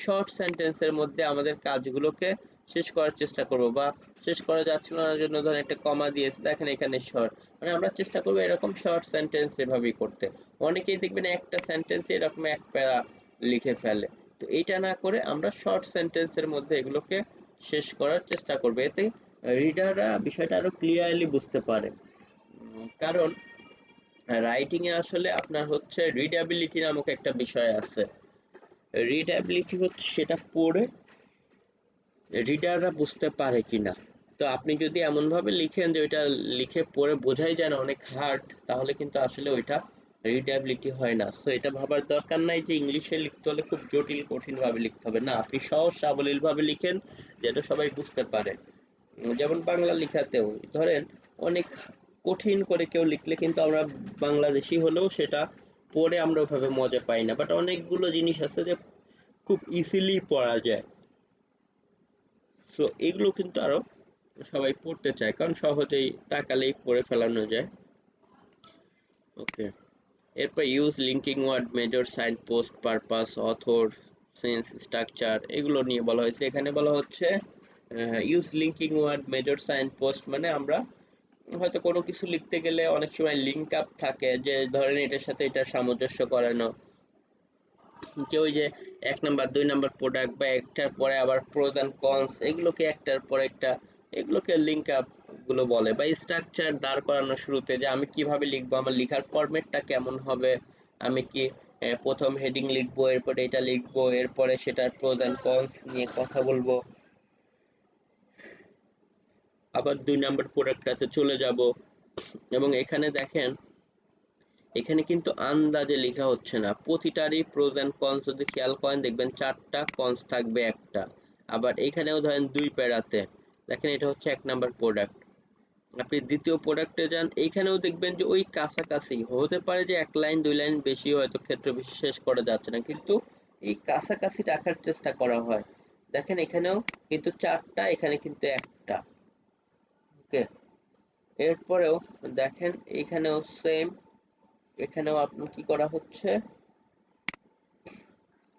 শর্ট সেন্টেন্সের মধ্যে আমাদের কাজগুলোকে শেষ করার চেষ্টা করব, বা শেষ করা যাচ্ছিল না জন্য ধরেন একটা কমা দিয়েছে দেখেন এখানে শর্ট, মানে আমরা চেষ্টা করবো এরকম শর্ট সেন্টেন্স এভাবেই করতে। অনেকেই দেখবেন একটা সেন্টেন্স এরকম এক প্যারা লিখে ফেলে, তো এইটা না করে আমরা শর্ট সেন্টেন্সের মধ্যে এগুলোকে শেষ করার চেষ্টা করবে, এতে রিডাররা বিষয়টা আরো ক্লিয়ারলি বুঝতে পারে। কারণ রাইটিং এ আসলে আপনার হচ্ছে রিডাবিলিটি নামক একটা বিষয় আছে। রিডাবিলিটি হচ্ছে সেটা পড়ে রিডাররা বুঝতে পারে কিনা। তো আপনি যদি এমন ভাবে লিখেন যে ওইটা লিখে পড়ে বোঝাই যায় না, অনেক হার্ড, তাহলে কিন্তু আসলে ওইটা রিডাবিলিটি হয় না। সো এটা ভাবার দরকার নাই যে ইংলিশে লিখতে হলে খুব জটিল কঠিন ভাবে লিখতে হবে, না আপনি সহজ সাবলীল ভাবে লিখেন যেটা সবাই বুঝতে পারে। যেমন বাংলা লেখাতেও ধরেন অনেক কঠিন করে কেউ লিখলে কিন্তু আমরা বাংলাদেশি হলেও সেটা পড়ে আমরা ওইভাবে মজা পাই না, বাট অনেকগুলো জিনিস আছে যে খুব ইজিলি পড়া যায়। সো এগুলো কিন্তু আরো সবাই পড়তে চায়, কারণ সহজেই তাকালেই পড়ে ফেলানো যায়। ওকে, এরপর use linking word, major, signpost, purpose, author, sense, structure, এগুলো নিয়ে বলা হয়েছে। এখানে বলা হচ্ছে use linking word, major, signpost, মানে আমরা হয়তো কোনো কিছু লিখতে গেলে অনেক সময় লিঙ্ক আপ থাকে, যে ধরেন এটার সাথে এটা সামঞ্জস্য করানো, কেউ যে 1 নাম্বার 2 নাম্বার প্রোডাক্ট বা একটার পরে আবার প্রোজ এন্ড কনস, এগুলোকে একটার পর একটা এগুলোকে লিঙ্ক আপ গুলো বলে। বা স্ট্রাকচার দাঁড় করানো শুরুতে, যে আমি কিভাবে লিখবো, আমার লেখার ফরম্যাটটা কেমন হবে, আমি কি প্রথম হেডিং লিখবো, এরপরে এটা লিখবো, এরপরে সেটার প্রোজ এন্ড কনস নিয়ে কথা বলবো, আবার 2 নাম্বার প্রোডাক্টটাতে চলে যাব। এবং এখানে দেখেন এখানে কিন্তু আন্দাজে লেখা হচ্ছে না, প্রতিটারই প্রোজ এন্ড কনস যদি খেয়াল করেন দেখবেন 4টা কনস থাকবে একটা। আবার এখানেও ধরেন 2 প্যারাতে দেখেন এটা হচ্ছে 1 নাম্বার প্রোডাক্ট, আপনি দ্বিতীয় প্রোডাক্টে যান এইখানেও দেখবেন যে ওই কাছাকাছি হতে পারে যে 1 লাইন 2 লাইন বেশি হয়তো ক্ষেত্র বিশেষ শেষ করা যাচ্ছে না, কিন্তু এই কাছাকাছি রাখার চেষ্টা করা হয়। দেখেন এখানেও কিন্তু 4টা, এখানে কিন্তু একটা। ওকে, এরপরেও দেখেন এখানেও সেম, এখানেও আপনার কি করা হচ্ছে,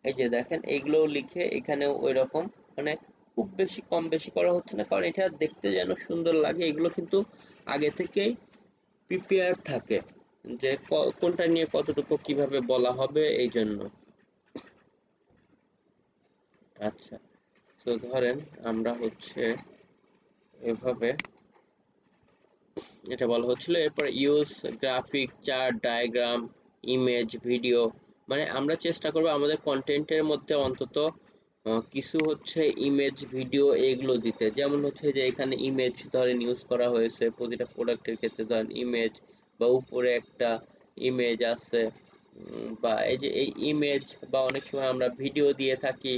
এই যে দেখেন এইগুলোও লিখে এখানেও ওই রকম, মানে খুব বেশি কম বেশি করা হচ্ছে না, কারণ এটা দেখতে যেন সুন্দর লাগে। এগুলো কিন্তু আগে থেকেই প্রিপেয়ার থাকে যে কোনটা নিয়ে কতটুকু কিভাবে বলা হবে এই জন্য। আচ্ছা, তো ধরেন আমরা হচ্ছে এভাবে এটা বলা হচ্ছিল। এরপর use graphic, chart, diagram, image, video, মানে আমরা চেষ্টা করবো আমাদের কন্টেন্টের মধ্যে অন্তত কিছু হচ্ছে ইমেজ ভিডিও এগুলো দিতে। যেমন হচ্ছে যে এখানে ইমেজ ধরেন ইউজ করা হয়েছে প্রতিটা প্রোডাক্টের ক্ষেত্রে, ধরেন ইমেজ বা উপরে একটা ইমেজ আছে, বা এই যে এই ইমেজ, বা অনেক সময় আমরা ভিডিও দিয়ে থাকি।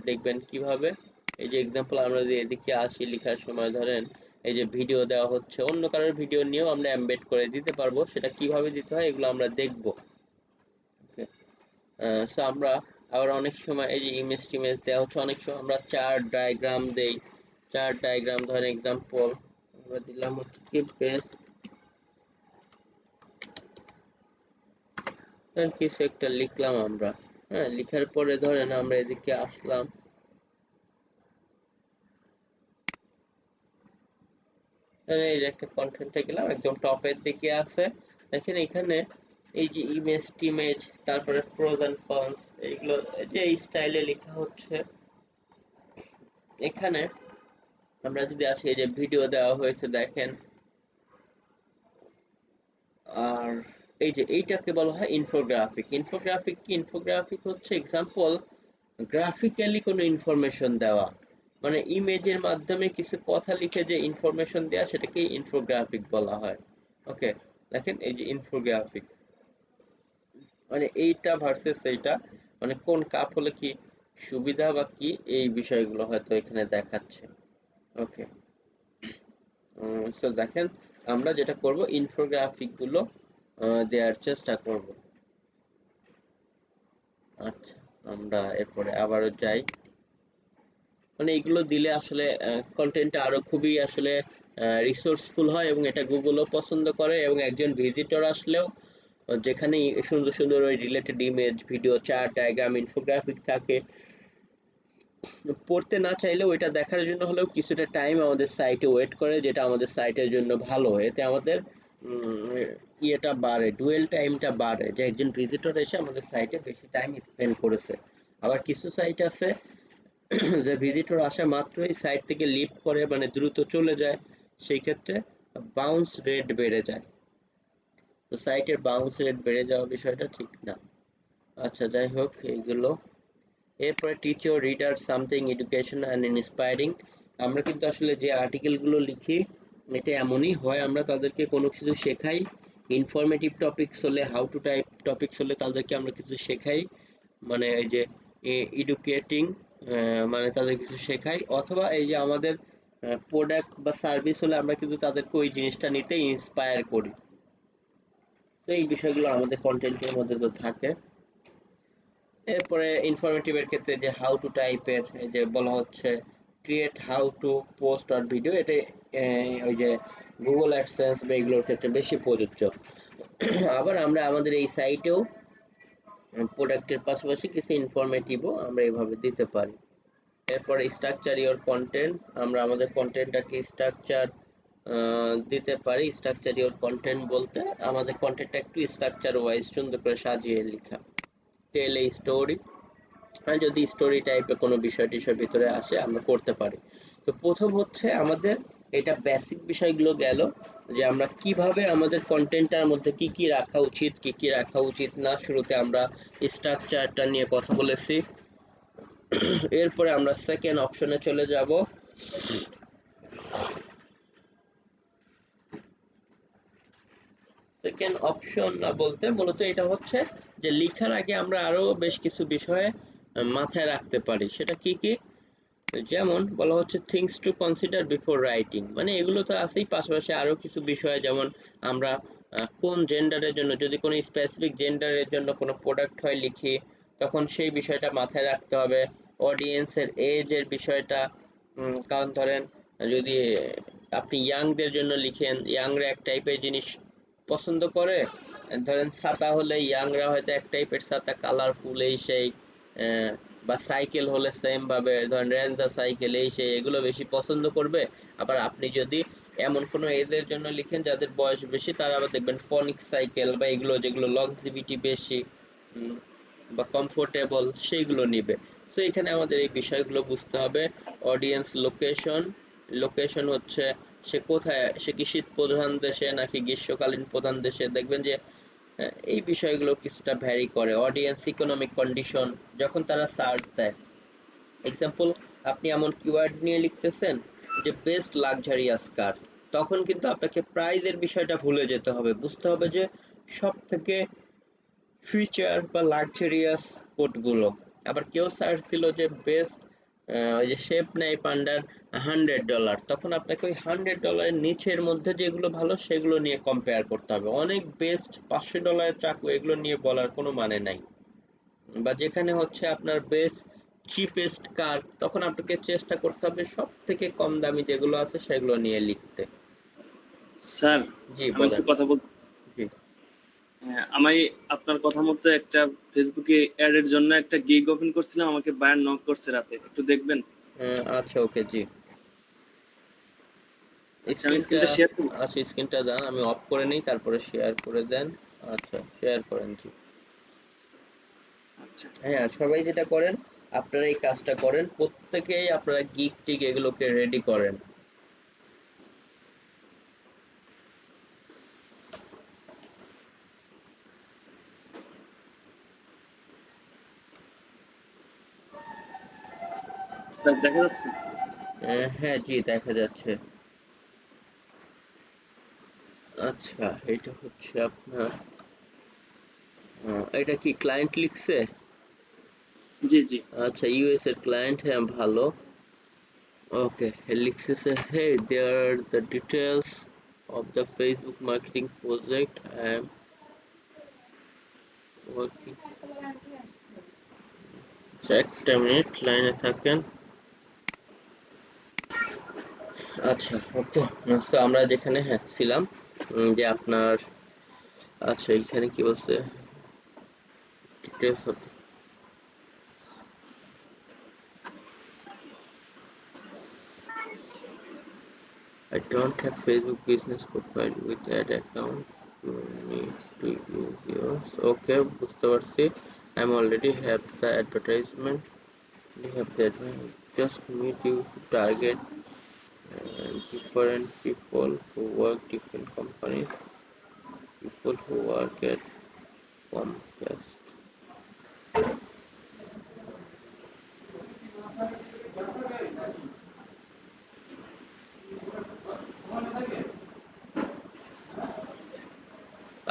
দেখবেন কিভাবে, এই যে এক্সাম্পল আমরা যদি এদিকে আসি লেখার সময় ধরেন এই যে ভিডিও দেওয়া হচ্ছে, অন্য কারোর ভিডিও নিয়েও আমরা এমবেড করে দিতে পারবো, সেটা কিভাবে দিতে হয় এগুলো আমরা দেখবো। সো আমরা আবার অনেক সময় এই যে ইমেজ টিমেজ দেওয়া হচ্ছে, অনেক সময় আমরা চার্ট ডায়াগ্রাম দেই। চার্ট ডায়াগ্রাম ধরেন এক্সাম্পল আমরা দিলাম হচ্ছে কি বেস্ট, কিছু একটা লিখলাম আমরা। হ্যাঁ, লিখার পরে ধরেন আমরা এদিকে আসলাম, এই যে একটা কন্টেন্টে গেলাম, একদম টপের দিকে আছে। দেখেন এখানে এই যে ইমেজ টিমেজ, তারপরে প্রোজ এন্ড কনস, এইগুলো যে এই স্টাইলে লেখা হচ্ছে। এখানে আমরা যদি আসি, এই যে ভিডিও দেওয়া হয়েছে দেখেন, আর এই যে এইটাকে বলা হয় ইনফোগ্রাফিক। ইনফোগ্রাফিক কি? ইনফোগ্রাফিক হচ্ছে এক্সাম্পল গ্রাফিক্যালি কোনো ইনফরমেশন দেওয়া, মানে ইমেজের মাধ্যমে কিছু কথা লিখে যে ইনফরমেশন দেওয়া, সেটাকে ইনফোগ্রাফিক বলা হয়। ওকে, দেখেন এই যে ইনফোগ্রাফিক, মানে এইটা ভার্সেস এইটা, মানে কোন কাপ হলে কি সুবিধা বা কি, এই বিষয়গুলো হয়তো এখানে দেখাচ্ছে। ওকে, সো দেখেন আমরা যেটা করব, ইনফোগ্রাফিক গুলো দেওয়ার চেষ্টা করব। আচ্ছা, আমরা এরপরে আবারও যাই। মানে এগুলো দিলে আসলে কন্টেন্টটা আরো খুবই আসলে রিসোর্সফুল হয়, এবং এটা গুগলও পছন্দ করে, এবং একজন ভিজিটর আসলেও যেখানে সুন্দর সুন্দর ওই related image, video, chart, diagram, infographic থাকে, পড়তে না চাইলেও এটা দেখার জন্য হলেও কিছুটা টাইম আমাদের সাইটে ওয়েট করে, যেটা আমাদের সাইটের জন্য ভালো। এতে আমাদের ইয়েটা বাড়ে, ডুয়েল টাইমটা বাড়ে, যে একজন ভিজিটর এসে আমাদের সাইটে বেশি টাইম স্পেন্ড করেছে। আবার কিছু সাইট আছে যে ভিজিটর আসা মাত্রই সাইট থেকে লিভ করে, মানে দ্রুত চলে যায়, সেই ক্ষেত্রে বাউন্স রেট বেড়ে যায়। তো সাইটের বাউন্স রেট বেড়ে যাওয়া বিষয়টা ঠিক না। আচ্ছা, যাই হোক এইগুলো। এরপরে teach your reader something education and inspiring. আমরা কিন্তু আসলে যে আর্টিকেলগুলো লিখি, এটা এমনই হয়, আমরা তাদেরকে কোনো কিছু শেখাই। ইনফরমেটিভ টপিকস হলে, হাউ টু টাইপ টপিকস হলে তাদেরকে আমরা কিছু শেখাই, মানে এই যে এডুকেটিং, মানে তাদের কিছু শেখাই। অথবা এই যে আমাদের প্রোডাক্ট বা সার্ভিস হলে আমরা কিন্তু তাদেরকে ওই জিনিসটা নিতে ইন্সপায়ার করি। তো এই বিষয়গুলো আমাদের কন্টেন্টের মধ্যে তো থাকে। এরপরে ইনফরমেটিভ এর ক্ষেত্রে যে হাউ টু টাইপের এই যে বলা হচ্ছে, create how to post or video, এটা ওই যে গুগল অ্যাডসেন্স বা এগুলোর ক্ষেত্রে বেশি প্রযোজ্য। আবার আমরা আমাদের এই সাইটেও প্রোডাক্টের পাশাপাশি কিছু ইনফরমেটিভও আমরা এভাবে দিতে পারি। এরপরে স্ট্রাকচার ইওর কন্টেন্ট, আমরা আমাদের কন্টেন্টটাকে স্ট্রাকচার দিতে পারি। স্ট্রাকচার ইওর কন্টেন্ট বলতে আমাদের কন্টেন্টটা একটু স্ট্রাকচার ওয়াইজ সুন্দর করে সাজিয়ে লেখা। টেল এই স্টোরি, আর যদি স্টোরি টাইপের কোনো বিষয় টিষয়ের ভিতরে আসে আমরা করতে পারি। তো প্রথম হচ্ছে আমাদের এটা বেসিক বিষয়গুলো গেল, যে আমরা কিভাবে আমাদের কন্টেন্টটার মধ্যে কি কি রাখা উচিত, কি কি রাখা উচিত না। শুরুতে আমরা স্ট্রাকচারটা নিয়ে কথা বলেছি। এরপরে আমরা সেকেন্ড অপশনে চলে যাব। সেকেন্ড অপশন না বলতে মূলত এটা হচ্ছে যে লেখার আগে আমরা আরো বেশ কিছু বিষয়ে মাথায় রাখতে পারি। সেটা কি কি? যেমন বলা হচ্ছে things to consider before writing, মানে এগুলো তো আছেই, পাশাপাশি আরো কিছু বিষয়, যেমন আমরা কোন জেন্ডারের জন্য, যদি কোনো স্পেসিফিক জেন্ডারের জন্য কোনো প্রোডাক্ট হয় লিখি, তখন সেই বিষয়টা মাথায় রাখতে হবে। অডিয়েন্সের এজের বিষয়টা, কারণ ধরেন যদি আপনি ইয়াংদের জন্য লিখেন, ইয়াংরা এক টাইপের জিনিস পছন্দ করে, ধরেন ছাতা হলে ইয়াংরা হয়তো এক টাইপের ছাতা, কালারফুল এই সেই, বা সাইকেল হলে সেম ভাবে ধরেন রেঞ্জার সাইকেল এই সেই, এগুলো বেশি পছন্দ করবে। আবার আপনি যদি এমন কোনো এজের জন্য লিখেন যাদের বয়স বেশি, তারা আবার দেখবেন ফনিক সাইকেল বা এগুলো যেগুলো লংজিভিটি বেশি বা কমফোর্টেবল, সেইগুলো নিবে। তো এখানে আমাদের এই বিষয়গুলো বুঝতে হবে। অডিয়েন্স লোকেশন, লোকেশন হচ্ছে সে কোথায়, সে কি শীত প্রধান দেশে নাকি গ্রীষ্মকালীন প্রধান দেশে, দেখবেন যে এই বিষয়গুলো কিছুটা ভ্যারি করে। অডিয়েন্স ইকোনমিক কন্ডিশন, যখন তারা সার্চ দেয়, এক্সাম্পল আপনি এমন কিওয়ার্ড নিয়ে লিখতেছেন যে বেস্ট লাক্সারিয়াস কার, তখন কিন্তু আপনাকে প্রাইজের বিষয়টা ভুলে যেতে হবে, বুঝতে হবে যে সব থেকে ফিচার বা লাক্সারিয়াস কোডগুলো। আবার কেউ সার্চ দিল যে বেস্ট ওই যে শেপ নাই পান্ডার $100, তখন আপনাকে ওই $100 নিচের মধ্যে যেগুলো ভালো সেগুলো নিয়ে কম্পেয়ার করতে হবে। অনেক বেস্ট $500 চাকু এগুলো নিয়ে বলার কোনো মানে নাই। বা যেখানে হচ্ছে আপনার বেস্ট চিপেস্ট কার, তখন আপনাকে চেষ্টা করতে হবে সব থেকে কম দামি যেগুলো আছে সেগুলো নিয়ে লিখতে। স্যার, জি আমি একটু বলেন। কথা বলতে। জি। হ্যাঁ, আমি আপনার কথা মতো একটা ফেসবুকে অ্যাড এর জন্য একটা গিগ ওপেন করছিলাম, আমাকে বায়ার নক করছে রাতে, একটু দেখবেন। আচ্ছা ওকে, জি। আচ্ছা, আমি স্ক্রিনটা, স্ক্রিনটা শেয়ার করব। আচ্ছা স্ক্রিনটা দেন, আমি অফ করে নিই তারপরে শেয়ার করে দেন। আচ্ছা শেয়ার করেন, জি। আচ্ছা হ্যাঁ, সবাই যেটা করেন, আপনারা এই কাজটা করেন, প্রত্যেকেই আপনারা গিগ টিক এগুলোকে রেডি করেন। স্যার, দেখা যাচ্ছে? হ্যাঁ জি, দেখা যাচ্ছে। আচ্ছা, এটা হচ্ছে আপনার এটা কি ক্লায়েন্ট লিখছে? জি জি। আচ্ছা, ইউএস এর ক্লায়েন্ট, হ্যাঁ ভালো। ওকে, লিখতেছে, hey there are the details of the Facebook marketing project I am working. আচ্ছা, একটা মিনিট লাইনে থাকেন। আচ্ছা ওকে, তো আমরা যেখানে হ্যাঁ ছিলাম, যে আপনার, আচ্ছা এখানে কি বলছে, details of, I don't have Facebook business profile with ad account. You need to use yours. Okay, বুঝতে পারছি। I'm already have the advertisement. You have the advertisement. Just need you to target different people who work different companies. People who work at Comcast.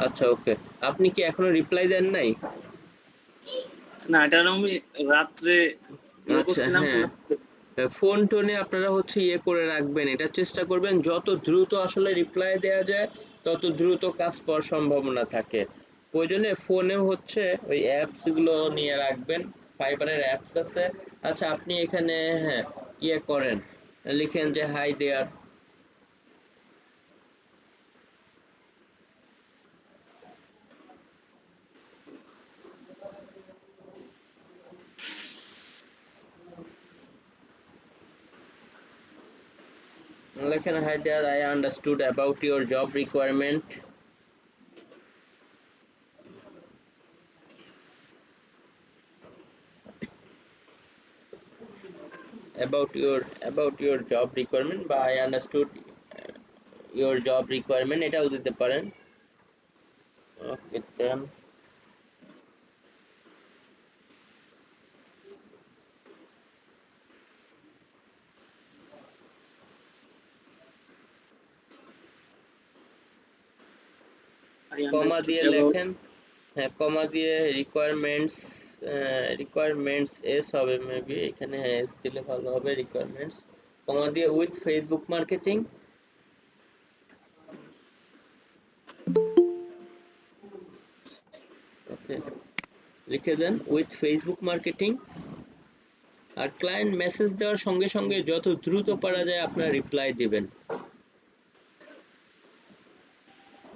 আচ্ছা ওকে, আপনি কি এখনো reply দেন নাই? না, এটা আমি রাত্রে ইয়ে আচ্ছা করছিলাম। হ্যাঁ, ফোন টোনে আপনারা হচ্ছে ইয়ে করে রাখবেন, এটা চেষ্টা করবেন যত দ্রুত আসলে রিপ্লাই দেওয়া যায় তত দ্রুত কাজ পাওয়ার সম্ভাবনা থাকে। প্রয়োজনে ফোনেও হচ্ছে ওই অ্যাপস গুলো নিয়ে রাখবেন, ফাইবারের অ্যাপস আছে। আচ্ছা আপনি এখানে হ্যাঁ ইয়ে করেন, লিখেন যে হাই দেয়ার, লেখেন hi there, I understood about your job requirement, about your job requirement বা I understood your job requirement, এটাও দিতে পারেন। ওকে দেন, আই কমা আন্ডারস্টুড দিয়ে অ্যাবাউট। লেখেন, হ্যাঁ কমা দিয়ে রিকোয়ারমেন্টস এস হবে মেবি, এখানে হ্যাঁ এস দিলে ভালো হবে, রিকোয়ারমেন্টস কমা দিয়ে উইথ ফেসবুক মার্কেটিং। ওকে, লিখে দেন উইথ ফেসবুক মার্কেটিং। আর ক্লায়েন্ট মেসেজ দেওয়ার সঙ্গে সঙ্গে যত দ্রুত পারা যায় আপনারা রিপ্লাই দিবেন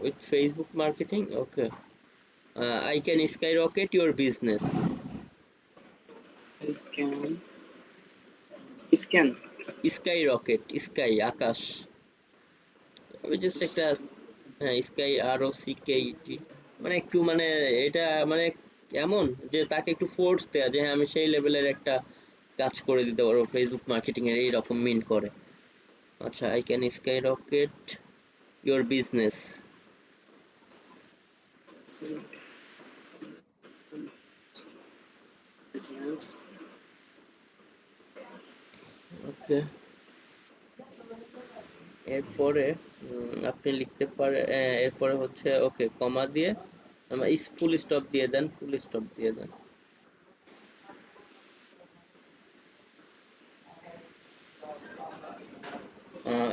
with Facebook marketing. Okay, I can skyrocket your business. I can scan. Skyrocket, sky আকাশ, আমি জাস্ট একটা, হ্যাঁ স্কাই আর ও সি কে টি, মানে একটু মানে এটা মানে এমন যে তাকে একটু ফোর্স দেয়া যে হ্যাঁ আমি সেই লেভেলের একটা কাজ করে দিতে পারবো ফেসবুক মার্কেটিং এর, এইরকম মিন করে। আচ্ছা, I can skyrocket your business. Okay, এরপরে আপনি লিখতে পারেন, এরপরে হচ্ছে ওকে কমা দিয়ে ফুল স্টপ দিয়ে দেন, ফুল স্টপ দিয়ে দেন।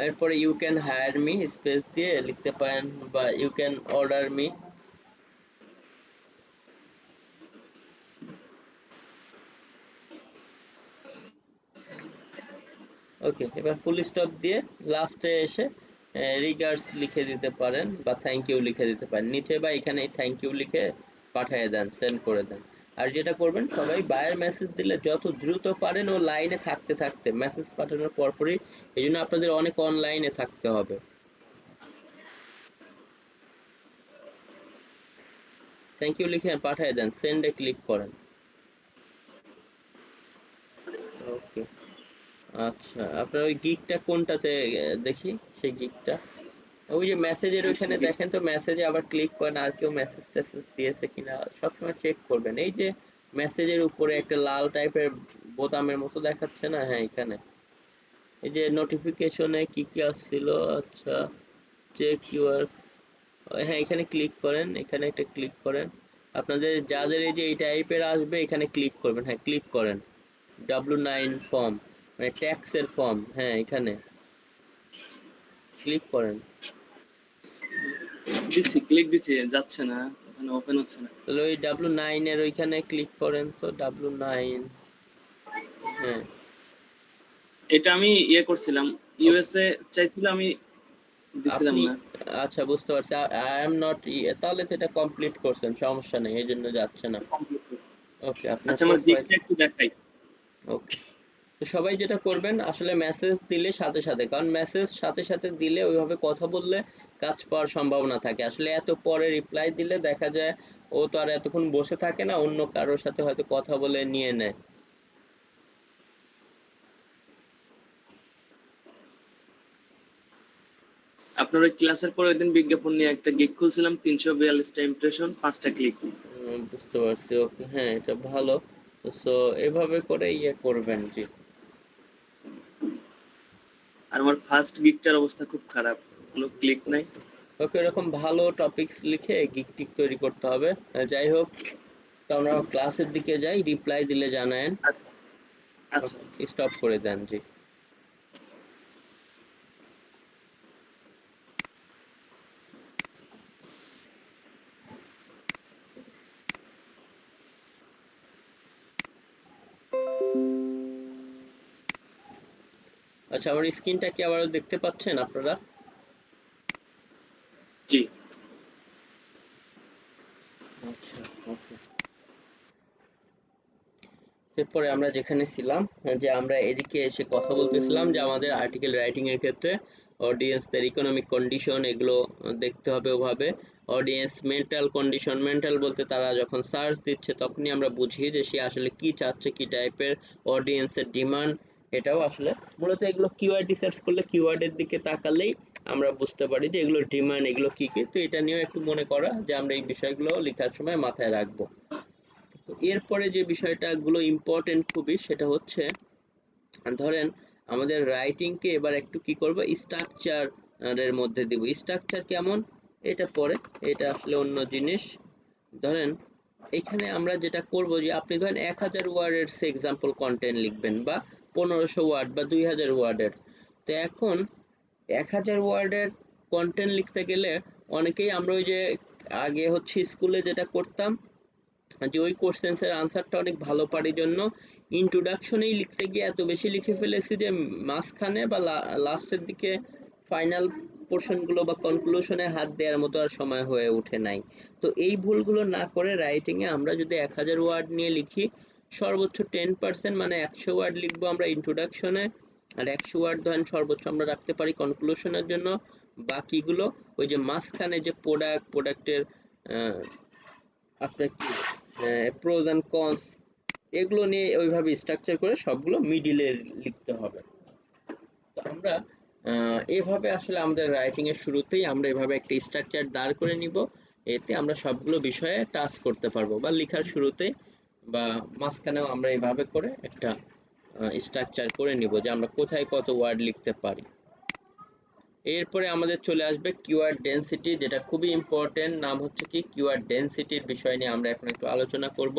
এরপরে you can hire me space দিয়ে লিখতে পারেন, বা you can order me. Okay, এবার ফুল স্টপ দিয়ে লাস্টে এসে রিগার্ডস লিখে দিতে পারেন বা থ্যাংক ইউ লিখে দিতে পারেন নিচে, বা এখানে থ্যাংক ইউ লিখে পাঠিয়ে দেন, সেন্ড করে দেন। আর যেটা করবেন, সবাই বায়ার মেসেজ দিলে যত দ্রুত পারেন ও লাইনে থাকতে থাকতে মেসেজ পাঠানোর পরপরই, এই জন্য আপনাদের অনেক অনলাইনে থাকতে হবে। থ্যাংক ইউ লিখে পাঠিয়ে দেন, সেন্ডে ক্লিক করেন। ওকে, আচ্ছা আপনার ওই গিগটা কোনটাতে দেখি সেই গিগটা। ওই যে মেসেজের ওইখানে দেখেন তো, মেসেজে আবার ক্লিক করেন, আর কেউ মেসেজ টেসেজ দিয়েছে কিনা সবসময় চেক করবেন। এই যে মেসেজের উপরে একটা লাল টাইপের বোতামের মতো দেখাচ্ছে না, হ্যাঁ এখানে এই যে নোটিফিকেশনে কি কি আসছিল, আচ্ছা চেক ইউর, হ্যাঁ এখানে ক্লিক করেন, এখানে একটা ক্লিক করেন। আপনাদের যাদের এই যে এই টাইপের আসবে এখানে ক্লিক করবেন, হ্যাঁ ক্লিক করেন। W9 ফর্ম মানে ট্যাক্সের ফর্ম, হ্যাঁ এখানে ক্লিক করেন। দিছি, ক্লিক দিছি, যাচ্ছে না, ওখানে ওপেন হচ্ছে না। তাহলে ওই W9 এর ওইখানে ক্লিক করেন তো, W9, হ্যাঁ এটা আমি ইয়ে করছিলাম, ইউএসএ চাইছিলাম, আমি দিছিলাম আপনি, না। আচ্ছা বুঝতে পারছি, আই এম নট, তাহলে তো এটা কমপ্লিট করছেন, সমস্যা নেই, এই জন্য যাচ্ছে না। ওকে, আপনার আচ্ছা আমার প্রোফাইল, দিকটা একটু দেখাই। ওকে। তো সবাই যেটা করবেন, আসলে মেসেজ দিলে সাথে সাথে, কারণ মেসেজ সাথে সাথে দিলে ওইভাবে কথা বললে কাজ পাওয়ার সম্ভাবনা থাকে। আসলে এত পরে রিপ্লাই দিলে দেখা যায় ও তো আর এতক্ষণ বসে থাকে না, অন্য কারোর সাথে হয়তো কথা বলে নিয়ে নেয়। আপনার ওই ক্লাসের পরে ওই দিন বিজ্ঞাপন নিয়ে একটা গিগ খুলছিলাম, 342টা ইমপ্রেশন, 5টা ক্লিক। বুঝতে পারছি, ওকে, হ্যাঁ এটা ভালো। সো এভাবে করে ইয়ে করবেন, জি। আর আমার ফার্স্ট গিগটার অবস্থা খুব খারাপ, কোনো ক্লিক নাই। ওকে, এরকম ভালো টপিকস লিখে গিগ টিক তৈরি করতে হবে। যাই হোক, তো আমরা ক্লাসের দিকে যাই, রিপ্লাই দিলে জানায়েন। আচ্ছা আচ্ছা। স্টপ করে দেন, জি। আচ্ছা, আমার স্ক্রিনটা কি আবারও দেখতে পাচ্ছেন আপনারা? জি। আচ্ছা, ওকে। এরপরে আমরা যেখানে ছিলাম, যে আমরা এদিকে এসে কথা বলতেছিলাম যে আমাদের আর্টিকেল রাইটিং এর ক্ষেত্রে অডিয়েন্সদের ইকোনমিক কন্ডিশন এগুলো দেখতে হবে ওভাবে। অডিয়েন্স মেন্টাল কন্ডিশন, মেন্টাল বলতে তারা যখন সার্চ দিচ্ছে তখনই আমরা বুঝি যে সে আসলে কি চাচ্ছে, কি টাইপের অডিয়েন্সের ডিমান্ড। এটাও আসলে মূলত এগুলো কিওয়ার্ড রিসার্চ করলে, কিওয়ার্ডের দিকে তাকালেই আমরা বুঝতে পারি যে এগুলোর ডিমান্ড এগুলো কি কি। তো এটা নিয়েও একটু মনে করা যে আমরা এই বিষয়গুলো লেখার সময় মাথায় রাখবো। তো এরপরে যে বিষয়টা গুলো ইম্পর্টেন্ট খুবই, সেটা হচ্ছে ধরেন আমাদের রাইটিংকে এবার একটু কি করব, স্ট্রাকচার এর মধ্যে দিব। স্ট্রাকচার কেমন, এটা পরে, এটা আসলে অন্য জিনিস। ধরেন এখানে আমরা যেটা করব, যে আপনি ধরেন 1000 ওয়ার্ডের এক্সাম্পল কন্টেন্ট লিখবেন, বা 1500 ওয়ার্ড বা 2000 ওয়ার্ডের। তো এখন 1000 ওয়ার্ডের কন্টেন্ট লিখতে গেলে অনেকেই আমরা ওই যে আগে হচ্ছে স্কুলে যেটা করতাম, যে ওই কোশ্চেন্সের আনসারটা অনেক ভালো পারি জন্য ইন্ট্রোডাকশনেই লিখতে গিয়ে এত বেশি লিখে ফেলেছি যে মাঝখানে বা লাস্টের দিকে ফাইনাল পোর্শনগুলো বা কনক্লুশনে হাত দেওয়ার মতো আর সময় হয়ে ওঠে নাই। তো এই ভুলগুলো না করে রাইটিংয়ে আমরা যদি 1000 ওয়ার্ড নিয়ে লিখি, সর্বোচ্চ 10% মানে 100 ওয়ার্ড লিখবো আমরা ইন্ট্রোডাকশনে, আর 100 ওয়ার্ড ধরেন সর্বোচ্চ আমরা রাখতে পারি কনক্লুশনের জন্য। বাকিগুলো ওই যে মাঝখানে যে প্রোডাক্টের আপনার কি প্রোজ অ্যান্ড কনস, এগুলো নিয়ে ওইভাবে স্ট্রাকচার করে সবগুলো মিডিলে লিখতে হবে। তো আমরা এভাবে আসলে আমাদের রাইটিং এর শুরুতেই আমরা এভাবে একটা স্ট্রাকচার দাঁড় করে নিব। এতে আমরা সবগুলো বিষয়ে টাচ করতে পারবো, বা লেখার শুরুতে বা মাঝখানেও আমরা এইভাবে করে একটা স্ট্রাকচার করে নিব যে আমরা কোথায় কত ওয়ার্ড লিখতে পারি। এরপরে আমাদের চলে আসবে কিওয়ার্ড ডেনসিটি, যেটা খুবই ইম্পর্টেন্ট। নাম হচ্ছে কি, কিওয়ার্ড ডেনসিটির বিষয় নিয়ে আমরা এখন একটু আলোচনা করব।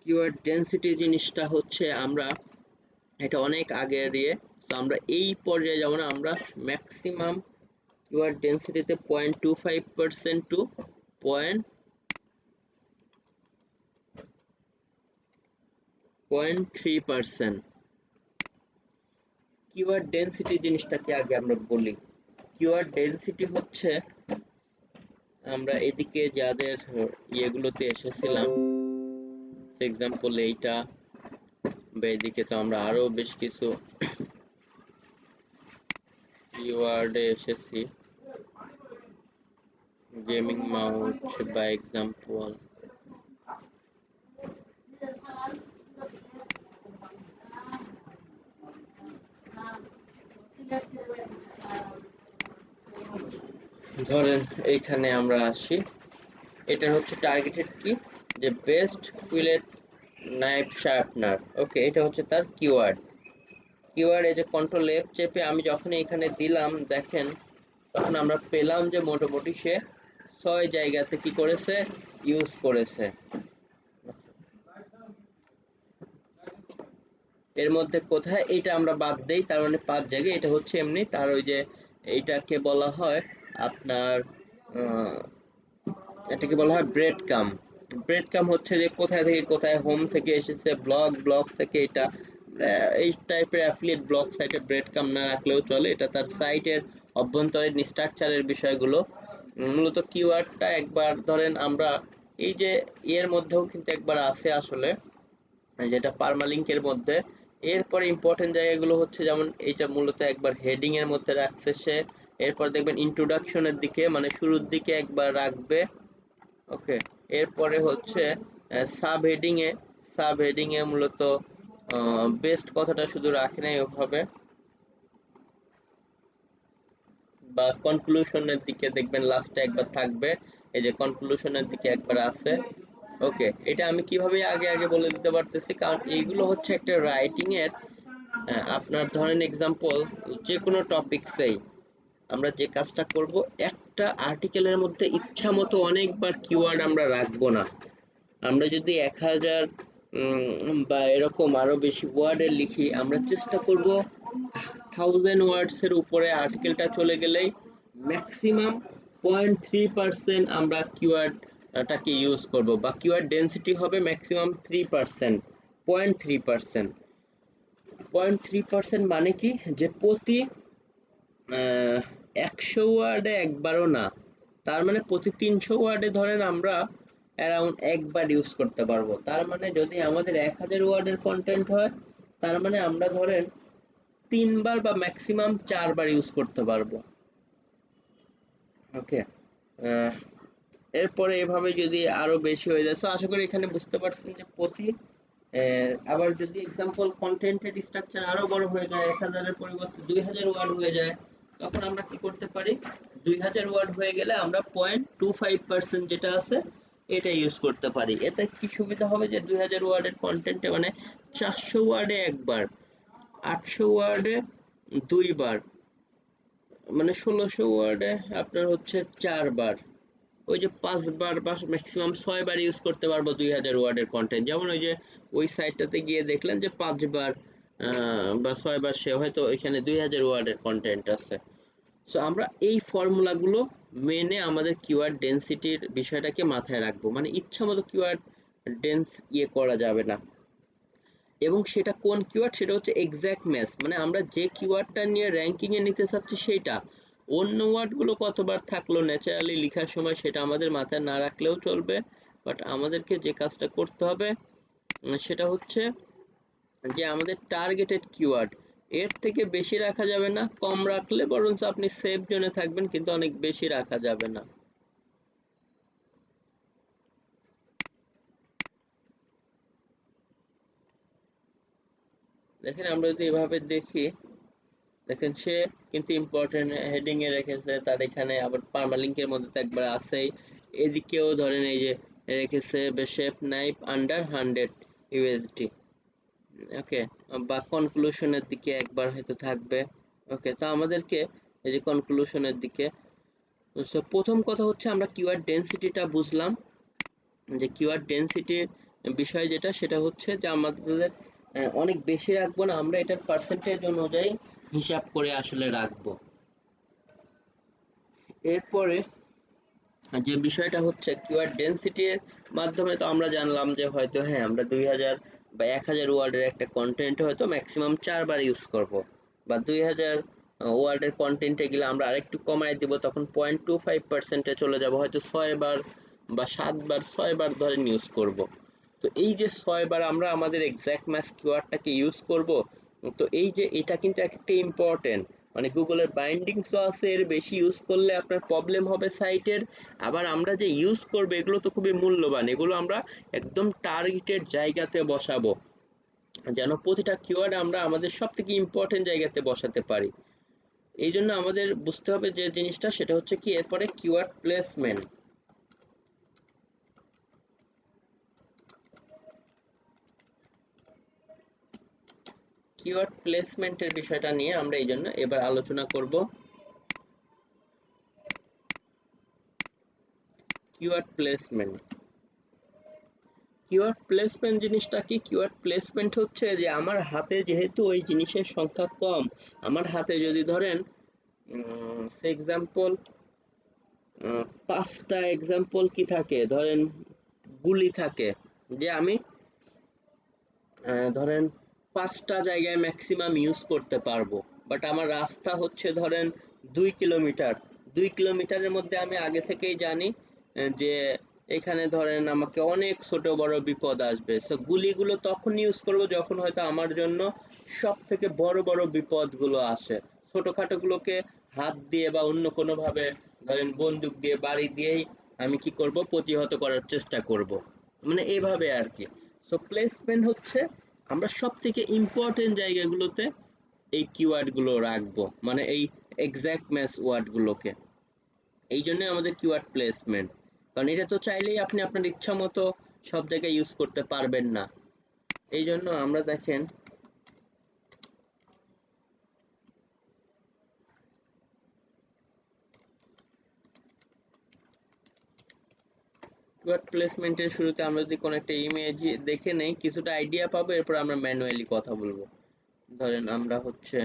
কিওয়ার্ড ডেনসিটি জিনিসটা হচ্ছে, আমরা এটা অনেক আগের ইয়ে, তো আমরা এই পর্যায়ে যাব না, আমরা ম্যাক্সিমাম কিওয়ার্ড ডেনসিটিতে 0.25% টু 0.3%, কিওয়ার্ড ডেনসিটি জিনিসটা কি আগে আমরা বলি। কিওয়ার্ড ডেনসিটি হচ্ছে আমরা এদিকে যাদের ইয়েগুলোতে এসেছিলাম, এক্সাম্পল এইটা, বা এদিকে তো আমরা আরো বেশ কিছু কিওয়ার্ডে এসেছি, গেমিং মাউস বা এক্সাম্পল। ধরেন এইখানে আমরা আসি, এটা হচ্ছে টার্গেটেড কি, যে বেস্ট কুইলেট নাইফ শার্পনার। ওকে, এটা হচ্ছে তার কিওয়ার্ড। কিওয়ার্ড এই যে কন্ট্রোল এফ চেপে আমি যখন এখানে দিলাম দেখেন, তখন আমরা পেলাম যে মোটামুটি সে 6 জায়গাতে কি করেছে, ইউজ করেছে। এর মধ্যে কোথায় এটা আমরা বাদ দেই, তার মানে 5 জায়গায়। এটা হচ্ছে এমনি তার ওই যে এইটাকে বলা হয় আপনার এটাকে বলা হয় ব্রেড কাম। ব্রেড কাম হচ্ছে যে কোথায় থেকে কোথায়, হোম থেকে এসেছে, ব্লগ, ব্লগ থেকে এটা, এই টাইপের অ্যাফিলিয়েট ব্লগ সাইটে ব্রেড কাম না রাখলেও চলে। এটা তার সাইটের অভ্যন্তরীণ স্ট্রাকচারের বিষয়গুলো। মূলত কিওয়ার্ডটা একবার ধরেন আমরা এই যে এর মধ্যেও কিন্তু একবার আছে আসলে, যেটা পারমালিঙ্কের মধ্যে। এরপরে ইম্পর্টেন্ট জায়গাগুলো হচ্ছে যেমন এইটা মূলত একবার হেডিং এর মধ্যে রাখছে সে, এরপর দেখবেন ইন্ট্রোডাকশনের দিকে মানে শুরুর দিকে একবার রাখবে। ওকে, এরপরে হচ্ছে সাব হেডিং এ মূলত বেস্ট কথাটা শুধু রাখে নাই ওভাবে, বা কনক্লুশনের দিকে দেখবেন লাস্টে একবার থাকবে, এই যে কনক্লুশনের দিকে একবার আছে। ওকে, এটা আমি কিভাবে আগে আগে বলে দিতে পারতেছি, কারণ এইগুলো হচ্ছে একটা রাইটিং এর আপনার ধরেন এক্সাম্পল, যে কোনো টপিকসেই আমরা যে কাজটা করব, একটা আর্টিকেলের মধ্যে ইচ্ছা মতো অনেকবার কিওয়ার্ড আমরা রাখবো না। আমরা যদি 1000 বা এরকম আরো বেশি ওয়ার্ডের লিখি, আমরা চেষ্টা করব 1000 ওয়ার্ডস এর উপরে আর্টিকেলটা চলে গেলেই ম্যাক্সিমাম 0.3% আমরা কিওয়ার্ডটাকে ইউজ করব, বা কিওয়ার্ড ডেনসিটি হবে ম্যাক্সিমাম 3%। 0.3%, 0.3% মানে কি, যে প্রতি 100 ওয়ার্ডে একবারও না, তার মানে প্রতি 300 ওয়ার্ডে ধরেন আমরা অ্যারাউন্ড একবার ইউজ করতে পারবো। তার মানে যদি আমাদের 1000 ওয়ার্ডের কন্টেন্ট হয়, তার মানে আমরা ধরেন 3 বার বা ম্যাক্সিমাম 4 বার ইউজ করতে পারবো। ওকে, এরপরে এভাবে যদি আরো বেশি হয়ে যায়, তো আশা করি এখানে বুঝতে পারছেন যে প্রতি আবার যদি এক্সাম্পল কন্টেন্টের স্ট্রাকচার আরো বড় হয়ে যায়, 1000 এর পরিবর্তে 2000 ওয়ার্ড হয়ে যায়, তখন আমরা কি করতে পারি, 2000 ওয়ার্ড হয়ে গেলে আমরা 0.25% যেটা আছে এটা ইউজ করতে পারি। এতে কি সুবিধা হবে, যে 2000 ওয়ার্ডের কন্টেন্টে মানে 400 ওয়ার্ডে একবার, 800 ওয়ার্ডে 2 বার, মানে 1600 ওয়ার্ডে আপনার হচ্ছে 4 বার, ওই যে 5 বার বা ম্যাক্সিমাম 6 বার ইউজ করতে পারবো 2000 ওয়ার্ডের কন্টেন্ট। যেমন ওই যে ওই সাইটটাতে গিয়ে দেখলেন যে 5 বার বা 6 বার সে হয়তো এখানে 2000 ওয়ার্ডের কন্টেন্ট আছে। সো আমরা এই ফর্মুলাগুলো মেনে আমাদের কিওয়ার্ড ডেনসিটির বিষয়টাকে মাথায় রাখবো, মানে ইচ্ছা মতো কিওয়ার্ড ডেন্স ইয়ে করা যাবে না। এবং সেটা কোন কিওয়ার্ড, সেটা হচ্ছে এক্সাক্ট ম্যাচ, মানে আমরা যে কিওয়ার্ডটা নিয়ে র্যাঙ্কিং এ নিতে চাচ্ছি সেটা, অন্য ওয়ার্ডগুলো কতবার থাকলো ন্যাচারালি লেখার সময় সেটা আমাদের মাথায় না রাখলেও চলবে। বাট আমাদেরকে যে কাজটা করতে হবে সেটা হচ্ছে যে আমাদের টার্গেটেড কিওয়ার্ড, এর থেকে বেশি রাখা যাবে না, কম রাখলে বরঞ্চ আপনি সেফ জোনে থাকবেন, কিন্তু অনেক বেশি রাখা যাবে না। দেখেন আমরা যদি এভাবে দেখি, দেখেন সে কিন্তু ইম্পর্টেন্ট হেডিং এ রেখেছে, তার এখানে আবার পার্মালিঙ্কের মধ্যে তো একবার আছেই, এদিকেও ধরেন এই যে রেখেছে শেপ নাইফ আন্ডার 100 ইউএসডি। ওকে, বা কনক্লুশনের দিকে একবার হয়তো থাকবে। ওকে, তো আমাদেরকে এই যে কনক্লুশনের দিকে, সো প্রথম কথা হচ্ছে আমরা কিওয়ার্ড ডেনসিটিটা বুঝলাম, যে কিওয়ার্ড ডেনসিটির বিষয় যেটা, সেটা হচ্ছে যে আমাদের অনেক বেশি রাখবো না, আমরা এটার পার্সেন্টেজ অনুযায়ী হিসাব করে আসলে রাখবো। এরপরে যে বিষয়টা হচ্ছে কিওয়ার্ড ডেনসিটির মাধ্যমে তো আমরা জানলাম যে হয়তো হ্যাঁ আমরা 2000 বা 1000 ওয়ার্ডের একটা কন্টেন্ট হয়তো ম্যাক্সিমাম 4 বার ইউজ করব। বা 2000 ওয়ার্ডের কন্টেন্টে গেলে আমরা আরেকটু কমায় দিব, তখন 0.25%-এ চলে যাব, হয়তো 6 বার বা 7 বার 6 বার ধরেন ইউজ করব। তো এই যে 6 বার আমরা আমাদের এক্সাক্ট ম্যাচ কিওয়ার্ডটাকে ইউজ করব, তো এই যে এটা কিন্তু একটা ইম্পর্টেন্ট, মানে গুগলের বাইন্ডিংসও আছে, এর বেশি ইউজ করলে আপনার প্রবলেম হবে সাইটের। আবার আমরা যে ইউজ করব এগুলো তো খুবই মূল্যবান, এগুলো আমরা একদম টার্গেটেড জায়গাতে বসাবো, যেন প্রতিটা কিওয়ার্ড আমরা আমাদের সব থেকে ইম্পর্টেন্ট জায়গাতে বসাতে পারি। এই জন্য আমাদের বুঝতে হবে যে জিনিসটা, সেটা হচ্ছে কি এরপরে কিওয়ার্ড প্লেসমেন্ট। কিওয়ার্ড প্লেসমেন্টের বিষয়টা নিয়ে আমরা এই জন্য এবার আলোচনা করব। কিওয়ার্ড প্লেসমেন্ট, কিওয়ার্ড প্লেসমেন্ট জিনিসটা কি? কিওয়ার্ড প্লেসমেন্ট হচ্ছে যে আমার হাতে যেহেতু ওই জিনিসের সংখ্যা কম, আমার হাতে যদি ধরেন সে এক্সাম্পল 5টা এক্সাম্পল কি থাকে, ধরেন গুলি থাকে, যে আমি ধরেন 5টা জায়গায় ম্যাক্সিমাম ইউজ করতে পারবো, বাট আমার রাস্তা হচ্ছে ধরেন 2 কিলোমিটার। 2 কিলোমিটারের মধ্যে আমি আগে থেকেই জানি যে এখানে ধরেন আমাকে অনেক ছোট বড় বিপদ আসবে, সো গুলিগুলো তখন ইউজ করব যখন হয়তো আমার জন্য সব থেকে বড় বড় বিপদগুলো আসে। ছোটখাটো গুলোকে হাত দিয়ে বা অন্য কোনো ভাবে, ধরেন বন্দুক দিয়ে বাড়ি দিয়েই আমি কি করব, প্রতিহত করার চেষ্টা করব, মানে এইভাবে আর কি। সো প্লেসমেন্ট হচ্ছে আমরা সব থেকে ইম্পর্টেন্ট জায়গাগুলোতে এই কিওয়ার্ড গুলো রাখবো, মানে এই এক্সাক্ট ম্যাচ ওয়ার্ড গুলোকে। এই জন্য আমাদের কিওয়ার্ড প্লেসমেন্ট, কারণ এটা তো চাইলেই আপনি আপনার ইচ্ছা মতো সব জায়গায় ইউজ করতে পারবেন না। এই জন্য আমরা দেখেন কিওয়ার্ড প্লেসমেন্টের শুরুতে আমরা যদি কোনো একটা ইমেজ দেখে নেই, কিছুটা আইডিয়া পাবো, এরপর আমরা ম্যানুয়ালি কথা বলবো। ধরেন আমরা হচ্ছে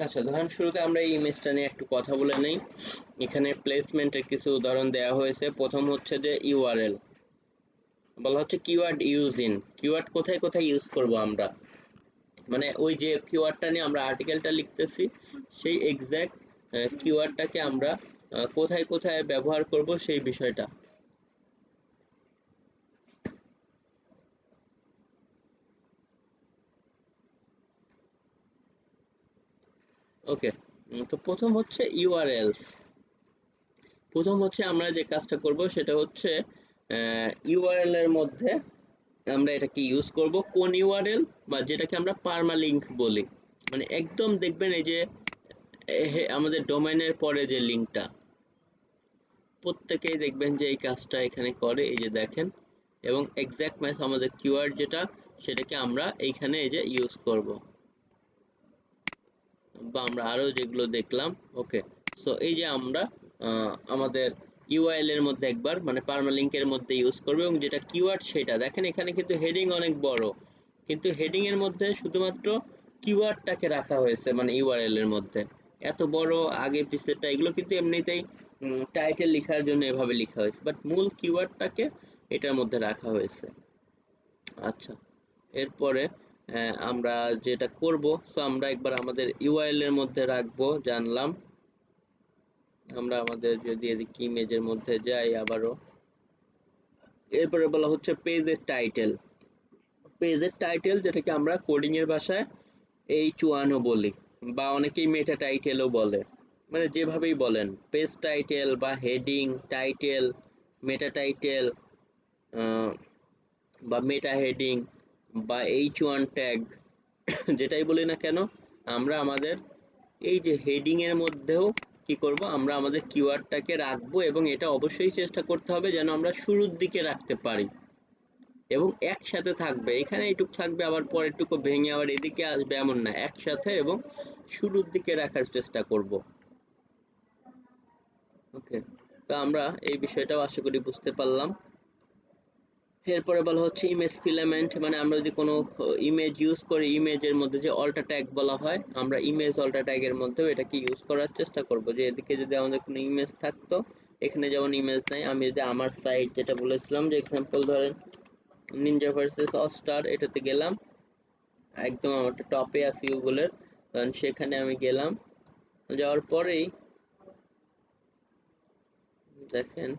আচ্ছা, ধরেন শুরুতে আমরা এই ইমেজটা নিয়ে একটু কথা বলে নেই। এখানে প্লেসমেন্টের কিছু উদাহরণ দেওয়া হয়েছে। প্রথম হচ্ছে যে ইউআরএল, বলা হচ্ছে কিওয়ার্ড ইউজিং, কিওয়ার্ড কোথায় কোথায় ইউজ করব আমরা, মানে ওই যে কিওয়ার্ডটা নিয়ে আমরা আর্টিকেলটা লিখতেছি, সেই এক্সাক্ট কিওয়ার্ডটাকে আমরা কোথায় কোথায় ব্যবহার করব সেই বিষয়টা। ওকে, তো প্রথম হচ্ছে ইউআরএলস। প্রথম হচ্ছে আমরা যে কাজটা করব সেটা হচ্ছে ইউআরএল এর মধ্যে আমরা এটাকে ইউজ করব কোন ইউআরএল, বা যেটাকে আমরা পার্মালিংক বলি, মানে একদম দেখবেন এই যে আমাদের ডোমেইনের পরে যে লিংকটা, প্রত্যেকেই দেখবেন যে এই কাজটা এখানে করে, এই যে দেখেন। এবং এক্সাক্ট ম্যাচ আমাদের কিওয়ার্ড যেটা, সেটাকে আমরা এইখানে এই যে ইউজ করব, বা আমরা আরো যেগুলো দেখলাম। ওকে, সো এই যে আমরা আমাদের ইউআরএল এর মধ্যে একবার মানে পার্মালিংকের মধ্যে ইউজ করব, এবং যেটা কিওয়ার্ড সেটা দেখেন এখানে কিন্তু হেডিং অনেক বড়, কিন্তু হেডিং এর মধ্যে শুধুমাত্র কিওয়ার্ডটাকে রাখা হয়েছে, মানে ইউআরএল এর মধ্যে এত বড় আগে পিছেরটা এগুলো কিন্তু এমনিতেই টাইটেল লেখার জন্য এভাবে লেখা হয়েছে, বাট মূল কিওয়ার্ডটাকে এটার মধ্যে রাখা হয়েছে। আচ্ছা, এরপরে আমরা যেটা করব, সো আমরা একবার আমাদের ইউআরএল এর মধ্যে রাখবো, জানলাম। আমরা আমাদের যদি এদিকে ইমেজের মধ্যে যাই আবারও, এরপরে বলা হচ্ছে পেজের টাইটেল। পেজের টাইটেল যেটাকে আমরা কোডিং এর ভাষায় H1 ও বলি, বা অনেকেই মেটা টাইটেলও বলে, মানে যেভাবেই বলেন, পেজ টাইটেল বা হেডিং টাইটেল, মেটা টাইটেল, বা মেটা হেডিং, বা H1 ট্যাগ, যেটাই বলি না কেন, আমরা আমাদের এই যে হেডিং এর মধ্যেও কি করব, আমরা আমাদের কিওয়ার্ডটাকে রাখবো, এবং এটা অবশ্যই চেষ্টা করতে হবে যেন আমরা শুরুর দিকে রাখতে পারি এবং একসাথে থাকবে, এখানে এইটুক থাকবে আবার পরেরটুকু ভেঙে আবার এদিকে আসবে এমন না, একসাথে এবং শুরুর দিকে রাখার চেষ্টা করব। ওকে, তো আমরা এই বিষয়টাও আশা করি বুঝতে পারলাম। এরপরে বলা হচ্ছে ইমেজ ফিলামেন্ট, মানে আমরা যদি কোনো ইমেজ ইউজ করি, ইমেজের মধ্যে যে অল্টা ট্যাগ বলা হয়, আমরা ইমেজ অল্টা ট্যাগের মধ্যেও এটাকে ইউজ করার চেষ্টা করব। যে এদিকে যদি আমাদের কোনো ইমেজ থাকতো, এখানে যেমন ইমেজ নাই, আমি যদি আমার সাইট যেটা বলেছিলাম যে এক্সাম্পল ধরেন নিনজা ভার্সেস অস্টার, এটাতে গেলাম, একদম আমার টপে আছি গুগলের, কারণ সেখানে আমি গেলাম, যাওয়ার পরেই দেখেন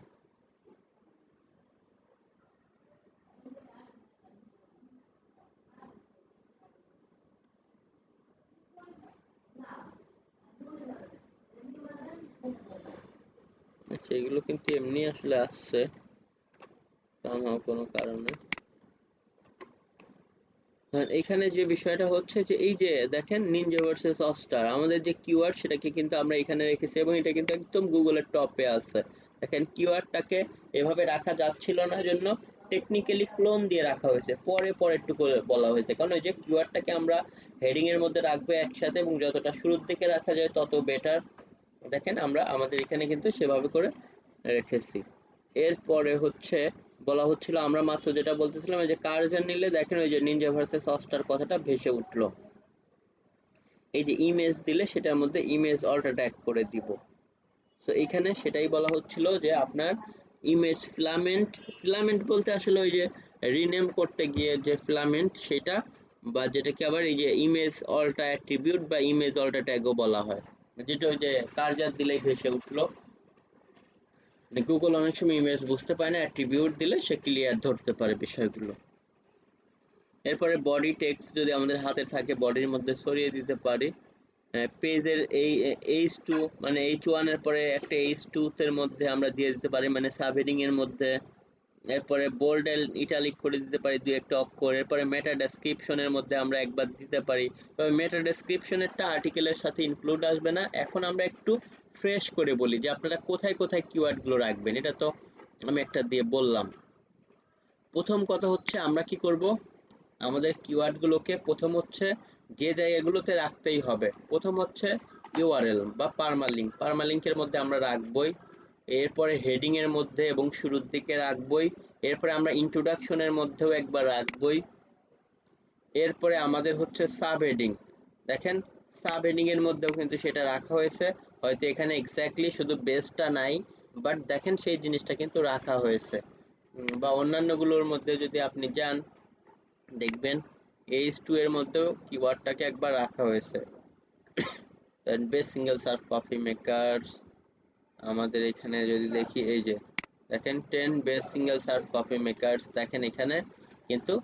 আচ্ছা, এগুলো কিন্তু এমনি আসলে আসছে কোনো কারণে। এখানে যে বিষয়টা হচ্ছে যে এই যে দেখেন নিনজা ভার্সেস অস্টার, আমাদের যে কিওয়ার্ড সেটাকে কিন্তু আমরা এখানে রেখেছি এবং এটা কিন্তু একদম গুগলের টপে আছে। দেখেন কিওয়ার্ডটাকে এভাবে রাখা যাচ্ছিল না, জন্য টেকনিক্যালি ক্লোন দিয়ে রাখা হয়েছে, পরে পরে একটু করে বলা হয়েছে, কারণ ওই যে কিওয়ার্ডটাকে আমরা হেডিং এর মধ্যে রাখবো একসাথে এবং যতটা শুরুর দিকে রাখা যায় তত বেটার। দেখেন আমরা আমাদের এখানে কিন্তু সেভাবে করে রেখেছি। এরপরে হচ্ছে বলা হচ্ছিল, আমরা মাত্র যেটা বলতেছিলাম যে কার্জন নিলে দেখেন ওই যে নিনজা ভার্সেস অস্টার কথাটা ভেসে উঠলো। এই যে ইমেজ দিলে সেটার মধ্যে ইমেজ অল্টা ট্যাগ করে দিব। তো এখানে সেটাই বলা হচ্ছিল যে আপনার ইমেজ ফিলামেন্ট, ফিলামেন্ট বলতে আসলে ওই যে রিনেম করতে গিয়ে যে ফিলামেন্ট সেটা, বা যেটাকে আবার এই যে ইমেজ অল্টা অ্যাট্রিবিউট বা ইমেজ অল্টা ট্যাগও বলা হয়, যেটা ওই যে কার্জার দিলেই ভেসে উঠলো। গুগল অনেক সময় ইমেজ বুঝতে পারে না, অ্যাট্রিবিউট দিলে সে ক্লিয়ার ধরতে পারে বিষয়গুলো। এরপরে বডি টেক্সট যদি আমাদের হাতে থাকে বডির মধ্যে সরিয়ে দিতে পারি। পেজের এই H2 মানে H1 এর পরে একটা H2 এর মধ্যে আমরা দিয়ে দিতে পারি, মানে সাবহেডিং এর মধ্যে। এরপরে বোল্ড এন্ড ইটালিক করে দিতে পারি দুই একটা অক্ষর। এরপরে মেটা ডেসক্রিপশনের মধ্যে আমরা একবার দিতে পারি, তবে মেটা ডেসক্রিপশনেরটা আর্টিকেলের সাথে ইনক্লুড আসবে না। এখন আমরা একটু ফ্রেশ করে বলি যে আপনারা কোথায় কোথায় কিওয়ার্ডগুলো রাখবেন, এটা তো আমি একটা দিয়ে বললাম। প্রথম কথা হচ্ছে আমরা কি করব, আমাদের কিওয়ার্ডগুলোকে প্রথম হচ্ছে যে জায়গাগুলোতে রাখতেই হবে, প্রথম হচ্ছে ইউআরএল বা পারমালিঙ্ক, পারমালিঙ্কের মধ্যে আমরা রাখবই। এরপরে হেডিং এর মধ্যে এবং শুরুর দিকে রাখবই। এরপরে আমরা ইন্ট্রোডাকশনের মধ্যেও একবার রাখবই। এরপরে আমাদের হচ্ছে সাব হেডিং, দেখেন সাব হেডিং এর মধ্যেও কিন্তু সেটা রাখা হয়েছে, হয়তো এখানে এক্স্যাক্টলি শুধু বেসটা নাই, বাট দেখেন সেই জিনিসটা কিন্তু রাখা হয়েছে। বা অন্যান্যগুলোর মধ্যে যদি আপনি যান দেখবেন H2 এর মধ্যেও কিওয়ার্ডটাকে একবার রাখা হয়েছে। Base single search copy makers, আমাদের এখানে যদি দেখি এই যে দেখেন 10 base single search copy makers, দেখেন এখানে কিন্তু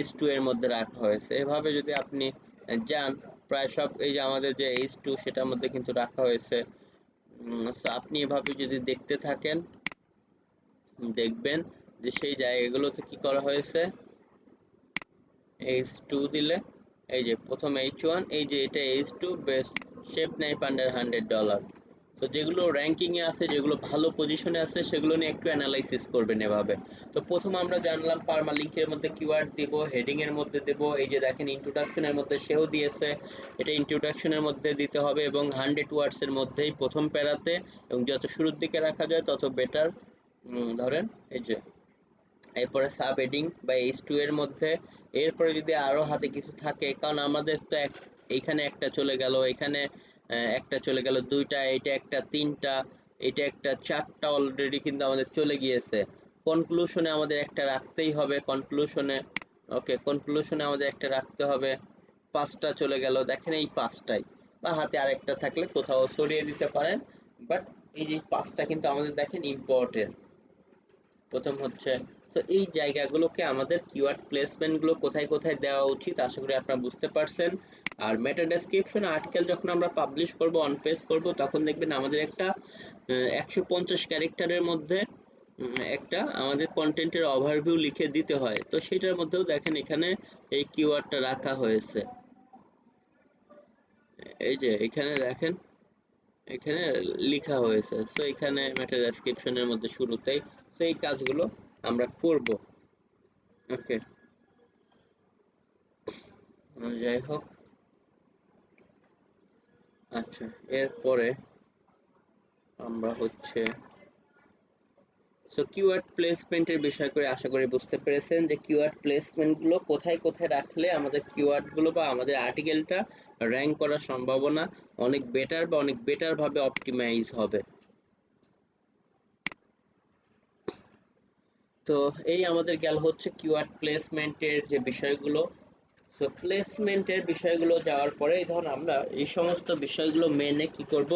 H2 এর মধ্যে রাখা হয়েছে। এভাবে যদি আপনি যান প্রায় সব এই যে আমাদের যে H2 সেটার মধ্যে কিন্তু রাখা হয়েছে। so আপনি এভাবে যদি দেখতে থাকেন দেখবেন যে সেই জায়গাগুলোতে কি করা হয়েছে। H2 দিলে এই যে প্রথম H1, এই যে এটা H2 বেস শেপ নাইপ আন্ডার $100। তো যেগুলো র্যাঙ্কিং এ আছে, যেগুলো ভালো পজিশনে আছে, সেগুলো নিয়ে একটু অ্যানালাইসিস করবেন এভাবে। তো প্রথম আমরা জানলাম পারমালিঙ্কের মধ্যে কিওয়ার্ড দিব, হেডিং এর মধ্যে দেব, এই যে দেখেন ইন্ট্রোডাকশনের মধ্যে সেও দিয়েছে, এটা ইন্ট্রোডাকশনের মধ্যে দিতে হবে এবং 100 ওয়ার্ডস এর মধ্যেই প্রথম প্যারাতে, এবং যত শুরুর দিকে রাখা যায় তত বেটার। ধরেন এই যে এরপরে সাব হেডিং বা H2 এর মধ্যে। এরপরে যদি আরো হাতে কিছু থাকে, কারণ আমাদের তো এইখানে একটা চলে গেল, এখানে একটা চলে গেল, দুইটা, এটা একটা, তিনটা, এটা একটা, চারটা অলরেডি কিন্তু আমাদের চলে গিয়েছে। কনক্লুশনে আমাদের একটা রাখতেই হবে, কনক্লুশনে, ওকে কনক্লুশনে আমাদের একটা রাখতে হবে। পাঁচটা চলে গেল, দেখেন এই পাঁচটাই, বা হাতে আরেকটা থাকলে কোথাও সরিয়ে দিতে পারেন, বাট এই যে পাঁচটা কিন্তু আমাদের দেখেন ইম্পর্টেন্ট। প্রথম হচ্ছে, তো এই জায়গাগুলোকে আমাদের কিওয়ার্ড প্লেসমেন্ট গুলো কোথায় কোথায় দেওয়া উচিত আশা করি আপনারা বুঝতে পারছেন। আর মেটা ডেসক্রিপশন আর্টিকেল যখন আমরা পাবলিশ করব, অন পেজ করব, তখন দেখবেন আমাদের একটা 150 ক্যারেক্টারের মধ্যে একটা আমাদের কন্টেন্টের ওভারভিউ লিখে দিতে হয়। তো সেটার মধ্যেও দেখেন এখানে এই কিওয়ার্ডটা রাখা হয়েছে, এই যে এখানে দেখেন এখানে লিখা হয়েছে। সো এখানে মেটা ডেসক্রিপশনের মধ্যে শুরুতেই, তো এই কাজগুলো আমরা করব। ওকে, যাই হোক। আচ্ছা, এরপরে আমরা হচ্ছে সো কিওয়ার্ড প্লেসমেন্টের বিষয় করে আশা করি বুঝতে পেরেছেন যে কিওয়ার্ড প্লেসমেন্ট গুলো কোথায় কোথায় রাখলে আমাদের কিওয়ার্ড গুলো বা আমাদের আর্টিকেলটা র্যাঙ্ক করার সম্ভাবনা অনেক বেটার বা অনেক বেটার ভাবে অপটিমাইজ হবে। তো এই আমাদের গেল হচ্ছে কিওয়ার্ড প্লেসমেন্টের যে বিষয়গুলো। সো প্লেসমেন্টের বিষয়গুলো যাওয়ার পরে ধর আমরা এই সমস্ত বিষয়গুলো মেনে কি করব,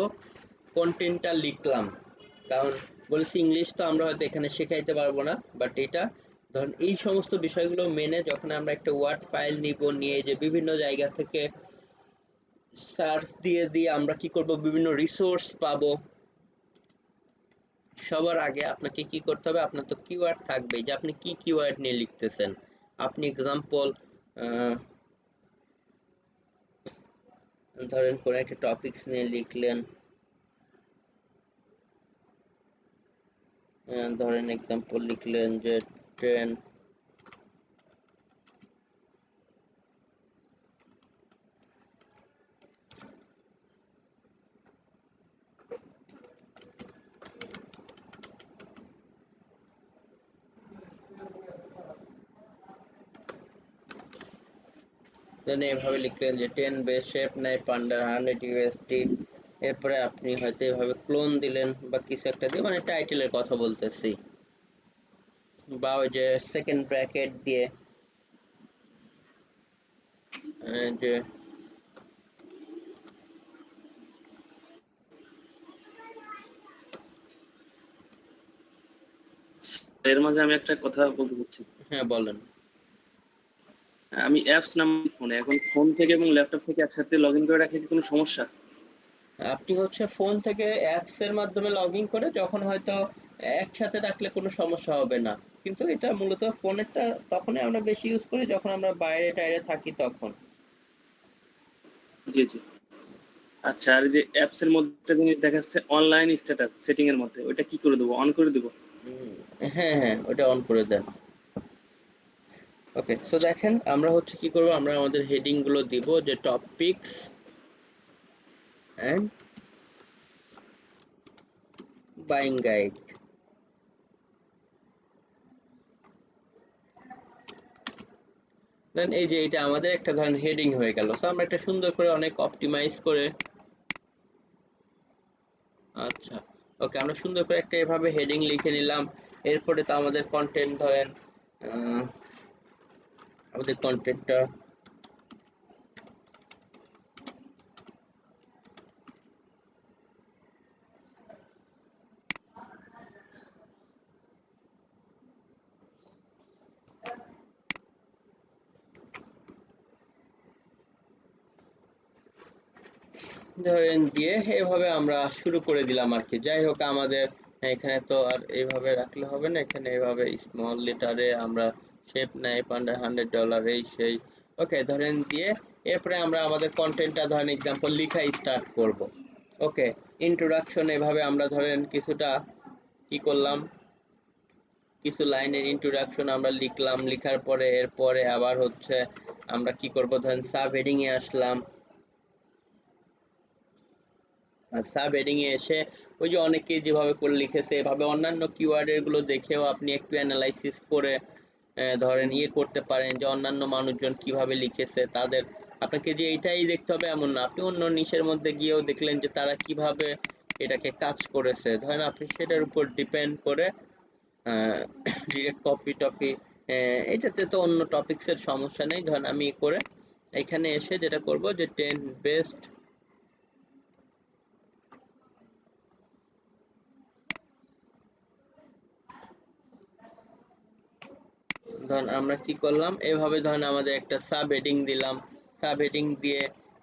কন্টেন্টটা লিখলাম। কারণ বলেছি ইংলিশ তো আমরা হয়তো এখানে শেখাইতে পারবো না, বাট এটা ধরুন এই সমস্ত বিষয়গুলো মেনে যখন আমরা একটা ওয়ার্ড ফাইল নিব, নিয়ে যে বিভিন্ন জায়গা থেকে সার্চ দিয়ে দিয়ে আমরা কি করব, বিভিন্ন রিসোর্স পাবো। সবার আগে আপনাকে কি করতে হবে, আপনার তো কিওয়ার্ড থাকবেই যে আপনি কি কিওয়ার্ড নিয়ে লিখতেছেন। আপনি এক্সাম্পল ধরেন কোন একটা টপিকস নিয়ে লিখলেন, ধরেন এক্সাম্পল লিখলেন যে ট্রেন, দেন এভাবে লিখলেন যে 10 বেস্ট শেপ নাই পান্ডার 100 USD। এরপরে আপনি হয়তো এভাবে ক্লোন দিলেন বা কিছু একটা দিয়ে, মানে টাইটেলের কথা বলতেছি, বা ওই যে সেকেন্ড ব্র্যাকেট দিয়ে যে এর মাঝে আমি একটা কথা বলতে চাচ্ছি। হ্যাঁ বলেন। আমি অ্যাপস নাম ফোনে, এখন ফোন থেকে এবং ল্যাপটপ থেকে একসাথে লগ ইন করে রাখলে কি কোনো সমস্যা? আপনি হচ্ছে ফোন থেকে অ্যাপস এর মাধ্যমে লগ ইন করে যখন হয়তো একসাথে রাখলে কোনো সমস্যা হবে না, কিন্তু এটা মূলত ফোনেরটা তখনই আমরা বেশি ইউজ করি যখন আমরা বাইরে টাইরে থাকি তখন। জি জি। আচ্ছা, আর এই যে অ্যাপস এর মধ্যে একটা জিনিস দেখাচ্ছে অনলাইন স্ট্যাটাস সেটিং এর মধ্যে, ওইটা কি করে দেবো, অন করে দেবো? হুম, হ্যাঁ হ্যাঁ ওটা অন করে দেন। ওকে, সো দেখেন আমরা হচ্ছে কি করব, আমরা আমাদের হেডিং গুলো দিব যে টপিকস এন্ড বাইং গাইড। দেন এই যে এটা আমাদের একটা ধরেন হেডিং হয়ে গেল। সো আমরা একটা সুন্দর করে অনেক অপটিমাইজ করে, আচ্ছা ওকে, আমরা সুন্দর করে একটা এভাবে হেডিং লিখে নিলাম। এরপরে তো আমাদের কন্টেন্ট ধরেন আহ, আমাদের কন্টেন্টটা ধরেন দিয়ে এভাবে আমরা শুরু করে দিলাম আর কি। যাই হোক আমাদের এখানে তো আর এইভাবে রাখলে হবে না, এখানে এভাবে স্মল লেটারে আমরা শেপ নাই পান্ডার $100 এই সেই। ওকে ধরেন দিয়ে এরপরে আমরা আমাদের কন্টেন্টটা ধরেন এক্সাম্পল লিখা স্টার্ট করব। ওকে, ইন্ট্রোডাকশন এভাবে আমরা ধরেন কিছুটা কি করলাম, কিছু লাইনের ইন্ট্রোডাকশন আমরা লিখলাম, লিখার পরে এরপরে আবার হচ্ছে আমরা কি করব, ধরেন সাব হেডিং এ আসলাম। সাব হেডিং এ এসে ওই যে অনেকে যেভাবে করে লিখেছে এভাবে অন্যান্য কিওয়ার্ডের গুলো দেখেও আপনি একটু অ্যানালাইসিস করে ধরেন ইয়ে করতে পারেন যে অন্যান্য মানুষজন কিভাবে লিখেছে তাদের। আপনাকে যে এইটাই দেখতে হবে এমন না, আপনি অন্য নিশের মধ্যে গিয়েও দেখলেন যে তারা কিভাবে এটাকে কাজ করেছে, ধরেন আপনি সেটার উপর ডিপেন্ড করে ডিরেক্ট কপি টপি এটাতে তো অন্য টপিকস এর সমস্যা নেই। ধরেন আমি করে এখানে এসে যেটা করব যে 10 বেস্ট, ধরেন আমরা কি করলাম এভাবে ধরেন আমাদের একটা সাব হেডিং দিলাম। সাব হেডিং দিয়ে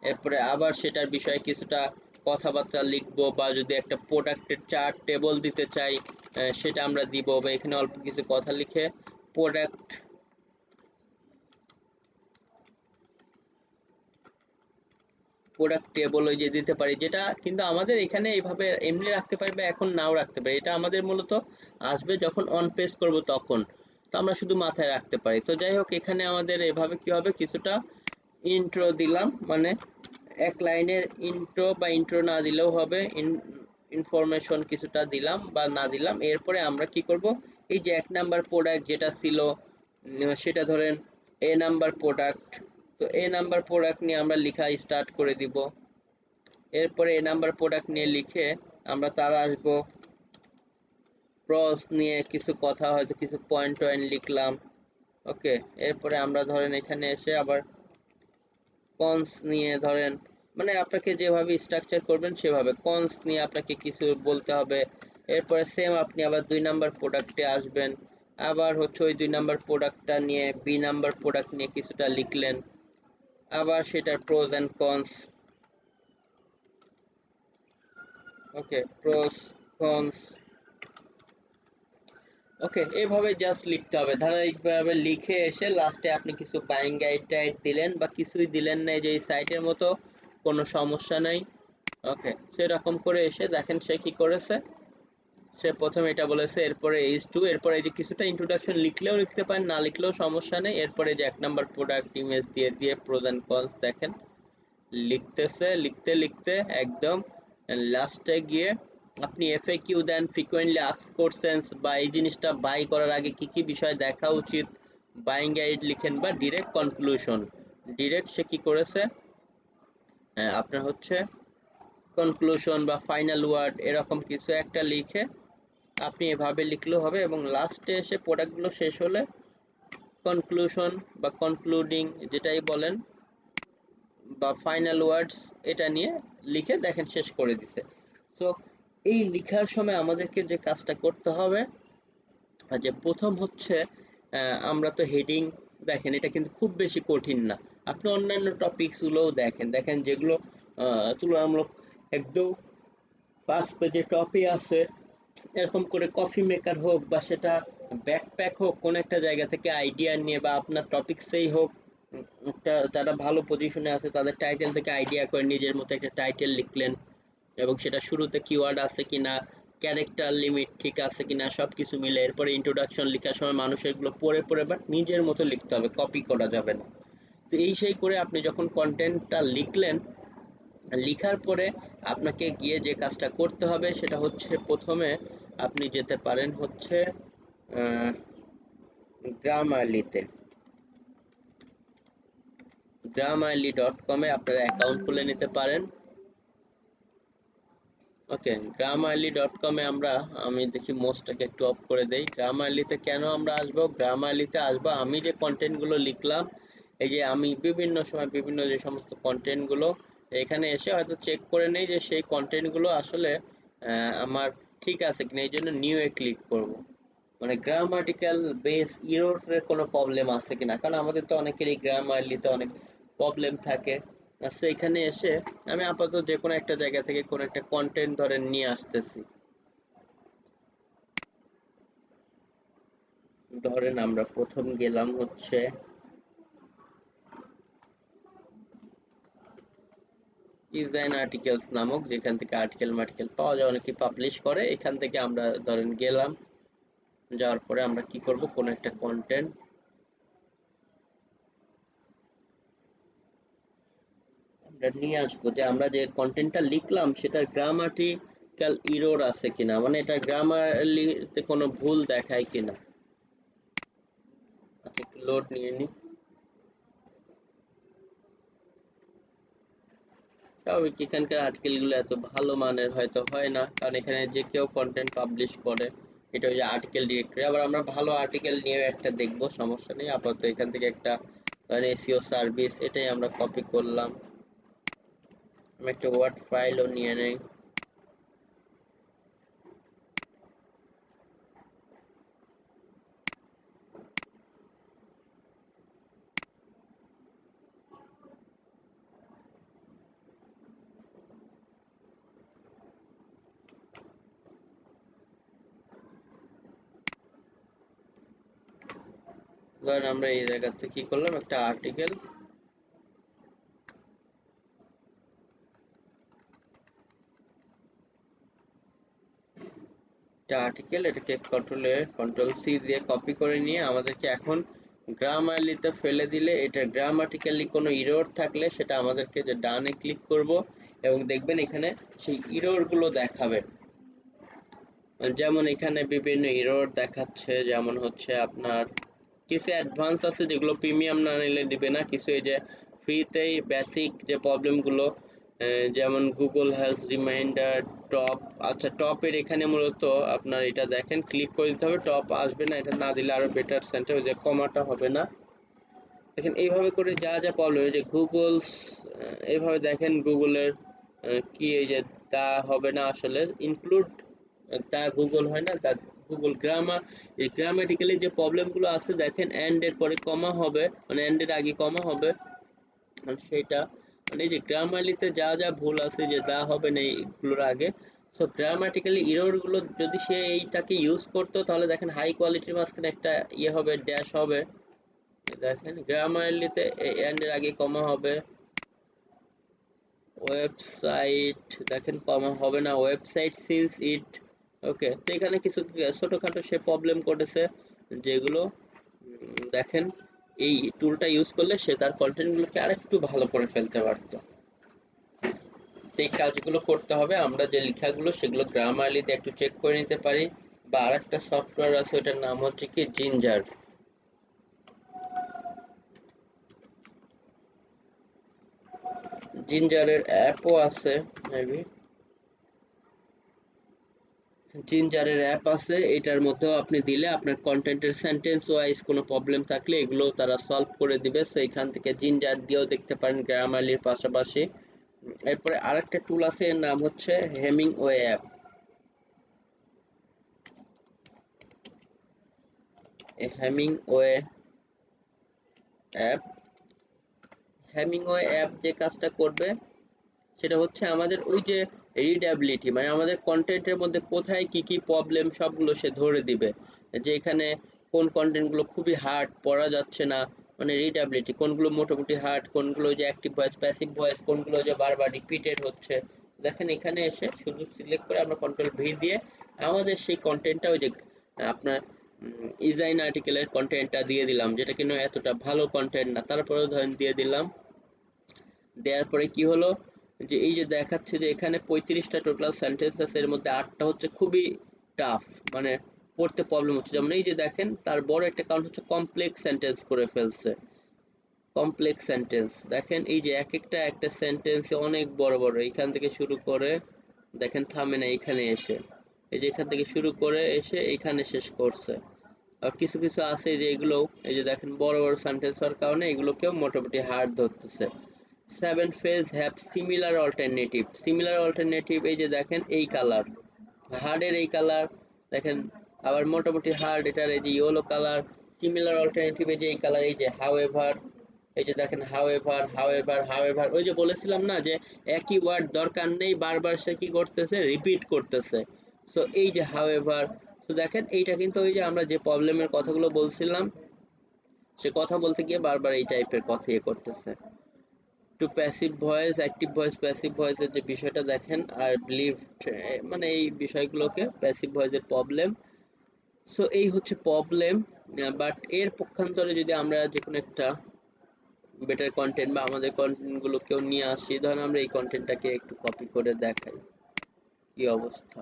এরপরে আবার সেটার বিষয়ে কিছুটা কথাবার্তা লিখবো, বা যদি একটা প্রোডাক্টের চার্ট টেবল দিতে চাই সেটা আমরা দিব, বা এখানে অল্প কিছু কথা লিখে প্রোডাক্ট প্রোডাক্ট টেবল ওই যে দিতে পারি, যেটা কিন্তু আমাদের এখানে এইভাবে এমনি রাখতে পারি বা এখন নাও রাখতে পারি, এটা আমাদের মূলত আসবে যখন অন পেজ করব তখন। তো আমরা শুধু মাথায় রাখতে পারি। তো যাই হোক এখানে আমাদের এভাবে কি হবে, কিছুটা ইন্ট্রো দিলাম, মানে এক লাইনের ইন্ট্রো বা ইন্ট্রো না দিলেও হবে, ইনফরমেশন কিছুটা দিলাম বা না দিলাম। এরপরে আমরা কি করব, এই যে 1 নাম্বার প্রোডাক্ট যেটা ছিল সেটা ধরেন এ নাম্বার প্রোডাক্ট, তো এ নাম্বার প্রোডাক্ট নিয়ে আমরা লেখা স্টার্ট করে দিব। এরপরে এ নাম্বার প্রোডাক্ট নিয়ে লিখে আমরা তার আসবো প্রস নিয়ে কিছু কথা, হয়তো কিছু পয়েন্ট লিখলাম। ওকে, এরপরে আমরা ধরেন এখানে এসে আবার কনস নিয়ে ধরেন, মানে আপনাকে যেভাবে স্ট্রাকচার করবেন সেভাবে কনস নিয়ে আপনাকে কিছু বলতে হবে। এরপরে সেম আপনি আবার 2 নাম্বার প্রোডাক্টে আসবেন, আবার হচ্ছে ওই 2 নাম্বার প্রোডাক্টটা নিয়ে বি নাম্বার প্রোডাক্ট নিয়ে কিছুটা লিখলেন, আবার সেটার pros and cons. Okay, pros cons. Okay, এইভাবে জাস্ট লিখতে হবে ধারাবাহিকভাবে। লিখে এসে লাস্টে আপনি কিছু বাইং গাইড টাইড দিলেন বা কিছুই দিলেন না, যে এই সাইটের মতো, কোনো সমস্যা নাই। ওকে, সেরকম করে এসে দেখেন সে কি করেছে। সে প্রথমে এটা বলেছে, এরপরে H2, এরপরে এই যে কিছুটা ইন্ট্রোডাকশন লিখলেও লিখতে পারেন, না লিখলেও সমস্যা নেই। এরপরে যে 1 নাম্বার প্রোডাক্ট ইমেজ দিয়ে দিয়ে প্রোজ এন্ড কনস দেখেন লিখতেছে, লিখতে লিখতে একদম লাস্টে গিয়ে আপনি এফএকিউ দেন, ফ্রিকোয়েন্টলি আস্ক কোশ্চেনস, বা এই জিনিসটা বাই করার আগে কি কি বিষয় দেখা উচিত, বাইং গাইড লিখেন, বা ডিরেক্ট কনক্লুশন। ডিরেক্ট সে কি করেছে, আপনার হচ্ছে কনক্লুশন বা ফাইনাল ওয়ার্ড এরকম কিছু একটা লিখে আপনি এভাবে লিখলেও হবে, এবং লাস্টে এসে প্রোডাক্টগুলো শেষ হলে কনক্লুশন বা কনক্লুডিং যেটাই বলেন বা ফাইনাল ওয়ার্ডস এটা নিয়ে লিখে দেখেন শেষ করে দিছে। সো এই লেখার সময় আমাদেরকে যে কাজটা করতে হবে, যে প্রথম হচ্ছে আমরা তো হেডিং, দেখেন এটা কিন্তু খুব বেশি কঠিন না। আপনি অন্যান্য টপিকসগুলোও দেখেন, দেখেন যেগুলো তুলনামূলক একদম ফার্স্ট পেজে টপে আছে, এরকম করে কফি মেকার হোক বা সেটা ব্যাকপ্যাক হোক, কোন একটা জায়গা থেকে আইডিয়া নিয়ে, বা আপনার টপিকসেই হোক, যারা ভালো পজিশনে আছে তাদের টাইটেল থেকে আইডিয়া করে নিজের মতো একটা টাইটেল লিখলেন, এবং সেটা শুরুতে কিওয়ার্ড আছে কিনা, ক্যারেক্টার লিমিট ঠিক আছে কিনা, সবকিছু মিলে। এরপরে ইন্ট্রোডাকশন লেখার সময় মানুষ এগুলো পড়ে পড়ে বাট নিজের মতো লিখতে হবে, কপি করা যাবে না। তো এই সেই করে আপনি যখন কন্টেন্টটা লিখলেন, লিখার পরে আপনাকে গিয়ে যে কাজটা করতে হবে সেটা হচ্ছে, প্রথমে আপনি যেতে পারেন হচ্ছে গ্রামারলিতে। grammarly.com এ আপনারা অ্যাকাউন্ট খুলে নিতে পারেন। ওকে, grammarly.com এ আমি দেখি মোস্টটাকে একটু অফ করে দেই। গ্রামারলিতে কেন আমরা আসবো, গ্রামারলিতে আসবো আমি যে কন্টেন্ট গুলো লিখলাম, এই যে আমি বিভিন্ন সময় বিভিন্ন যে সমস্ত কন্টেন্ট গুলো এখানে এসে হয়তো চেক করে নেই যে সেই কন্টেন্ট গুলো আসলে আমার ঠিক আছে কিনা, এই জন্য নিউ এ ক্লিক করব। মানে গ্রামাটিক্যাল বেস ইররের কোনো প্রবলেম আছে কিনা, কারণ আমাদের তো অনেকেরই গ্রামারলিতে অনেক প্রবলেম থাকে। আচ্ছা, এখানে এসে আমি আপাতত যে কোনো একটা জায়গা থেকে কোনো একটা কন্টেন্ট ধরেন নিয়ে আসতেছি। ধরেন আমরা প্রথম গেলাম হচ্ছে ডিজাইন আর্টিকেলস নামক, যেখান থেকে আর্টিকেল মার্টিকেল পাওয়া যায়, অনেকে পাবলিশ করে, এখান থেকে আমরা ধরেন গেলাম। যাওয়ার পরে আমরা কি করব, কোন একটা কন্টেন্ট আমরা নিয়ে আসবো, যে আমরা যে কন্টেন্টটা লিখলাম সেটার গ্রামাটিক্যাল ইরর আছে কিনা, মানে এটা গ্রামারলিতে কোনো ভুল দেখায় কিনা। আচ্ছা, একটু লোড নিয়ে নি। স্বাভাবিক, এখানকার আর্টিকেল গুলো এত ভালো মানের হয়তো হয় না, কারণ এখানে যে কেউ কন্টেন্ট পাবলিশ করে। এটা হচ্ছে আর্টিকেল ডিরেক্টরি। আবার আমরা ভালো আর্টিকেল নিয়ে একটা দেখবো, সমস্যা নেই। আপাতত এখান থেকে একটা এসইও সার্ভিস, এটাই আমরা কপি করলাম। আমি একটা ওয়ার্ড ফাইলও নিয়ে নেই। ধরেন আমরা এই জায়গাতে কি করলাম, একটা আর্টিকেল, এটাকে কন্ট্রোল সি দিয়ে কপি করে নিয়ে আমাদেরকে এখন গ্রামারলিতে ফেলে দিলে, এটা গ্রামাটিক্যালি কোনো ইরর থাকলে সেটা আমাদেরকে যে ডানে ক্লিক করব, এবং দেখবেন এখানে সেই ইরর গুলো দেখাবে। যেমন এখানে বিভিন্ন এরর দেখাচ্ছে, যেমন হচ্ছে আপনার কিছু অ্যাডভান্স আছে যেগুলো প্রিমিয়াম না নিলে দিবে না, কিছু এই যে ফ্রিতেই বেসিক যে প্রবলেমগুলো, যেমন গুগল হেলথ রিমাইন্ডার টপ। আচ্ছা, টপের এখানে মূলত আপনার এটা দেখেন, ক্লিক করে দিতে হবে, টপ আসবে না, এটা না দিলে আরো বেটার সেন্টার, যে কমাটা হবে না। দেখেন এইভাবে করে যা যা প্রবলেম, এই যে গুগল, এইভাবে দেখেন গুগলের কি এই যে তা হবে না আসলে ইনক্লুড, তা গুগল হয় না, তা গুগল গ্রামার। এই গ্রামাটিক্যালি যে প্রবলেমগুলো আছে দেখেন, এন্ড এর পরে কমা হবে, মানে এন্ড এর আগে কমা হবে, মানে সেটা, মানে এই যে গ্রামারলিতে যা যা ভুল আছে যে দা হবে না এইগুলোর আগে। সো গ্রামাটিক্যালি এরর গুলো যদি সে এইটাকে ইউজ করতো, তাহলে দেখেন হাই কোয়ালিটির মাঝখানে একটা ইয়ে হবে, ড্যাশ হবে। দেখেন গ্রামারলিতে এন্ড এর আগে কমা হবে, ওয়েবসাইট দেখেন কমা হবে না, ওয়েবসাইট সিন্স ইট। ওকে, তো এখানে কিছু ছোটখাটো সে প্রবলেম করেছে, যেগুলো দেখেন এই টুলটা ইউজ করলে সে তার কন্টেন্টগুলোকে আরেকটু ভালো করে ফেলতে পারতো। সেই কাজগুলো করতে হবে, আমরা যে লেখাগুলো সেগুলো গ্রামারলিতে একটু চেক করে নিতে পারি, বা আরেকটা সফটওয়্যার আছে, ওটার নাম হচ্ছে কি জিঞ্জার। জিঞ্জারের অ্যাপও আছে মেবি, জিঞ্জারের অ্যাপ আছে, এটার মধ্যেও আপনি দিলে আপনার কন্টেন্টের সেন্টেন্স ওয়াইজ কোনো প্রবলেম থাকলে এগুলো তারা সলভ করে দিবে। সো এখান থেকে জিঞ্জার দিয়েও দেখতে পারেন গ্রামারলির পাশাপাশি। এরপরে আরেকটা টুল আছে, এর নাম হচ্ছে Hemingway app. Hemingway app, Hemingway app যে কাজটা করবে সেটা হচ্ছে আমাদের ওই যে রিডেবিলিটি, মানে আমাদের কন্টেন্টের মধ্যে কোথায় কি কি প্রবলেম সবগুলো সে ধরে দিবে, যে এখানে কোন কন্টেন্টগুলো খুবই হার্ড পড়া যাচ্ছে না, মানে রিডেবিলিটি কোনগুলো মোটামুটি হার্ড, কোনগুলো যে অ্যাক্টিভ ভয়েস প্যাসিভ ভয়েস, কোনগুলো যে বারবার রিপিটেড হচ্ছে। দেখেন এখানে এসে শুধু সিলেক্ট করে আমরা কন্ট্রোল ভি দিয়ে আমাদের সেই কন্টেন্টটা, ওই যে আপনার ইজাইন আর্টিকেলের কন্টেন্টটা দিয়ে দিলাম, যেটা কিন্তু এতটা ভালো কন্টেন্ট না, তারপরেও ধরেন দিয়ে দিলাম। দেওয়ার পরে কি হলো, যে এই যে দেখাচ্ছে যে এখানে 35টা টোটাল সেন্টেন্স আছে, এর মধ্যে 8টা হচ্ছে খুবই টাফ, মানে পড়তে প্রবলেম হচ্ছে। যেমন এই যে দেখেন তার বড় একটা কারণ হচ্ছে কমপ্লেক্স সেন্টেন্স করে ফেলছে, কমপ্লেক্স সেন্টেন্স। দেখেন এই যে এক একটা একটা সেন্টেন্সে অনেক বড় বড়, এখান থেকে শুরু করে দেখেন থামে না, এখানে এসে এই যে এখান থেকে শুরু করে এসে এখানে শেষ করছে। আর কিছু কিছু আছে যে এগুলো এই যে দেখেন বড় বড় সেন্টেন্স হওয়ার কারণে এগুলোকেও মোটামুটি হার্ড ধরতেছে। 7 phrase have similar alternative, similar alternative এই যে দেখেন এই কালার, হার্ডের এই কালার দেখেন, আবার মোটামুটি হার্ড এটার এই যে ইয়েলো কালার, সিমিলার অল্টারনেটিভ এই যে এই কালার, এই যে হাউএভার, এই যে দেখেন হাউএভার হাউএভার হাউএভার, ওই যে বলেছিলাম না যে একই ওয়ার্ড দরকার নেই, বারবার সে কি করতেছে, রিপিট করতেছে। সো এই যে হাউএভার, তো দেখেন এইটা কিন্তু ওই যে আমরা যে প্রবলেমের কথাগুলো বলছিলাম, সে কথা বলতে গিয়ে বারবার এই টাইপের কথা ইয়ে করতেছে। To passive voice active voice, passive ভয়েসের যে বিষয়টা দেখেন, আর বিলিভ, মানে এই বিষয়গুলোকে প্যাসিভ ভয়েসের প্রবলেম। সো এই হচ্ছে প্রবলেম। বাট এর পক্ষান্তরে যদি আমরা যে কোনো একটা বেটার কন্টেন্ট বা আমাদের কন্টেন্ট গুলো কেউ নিয়ে আসি, ধরেন আমরা এই কন্টেন্টটাকে একটু কপি করে দেখাই কি অবস্থা।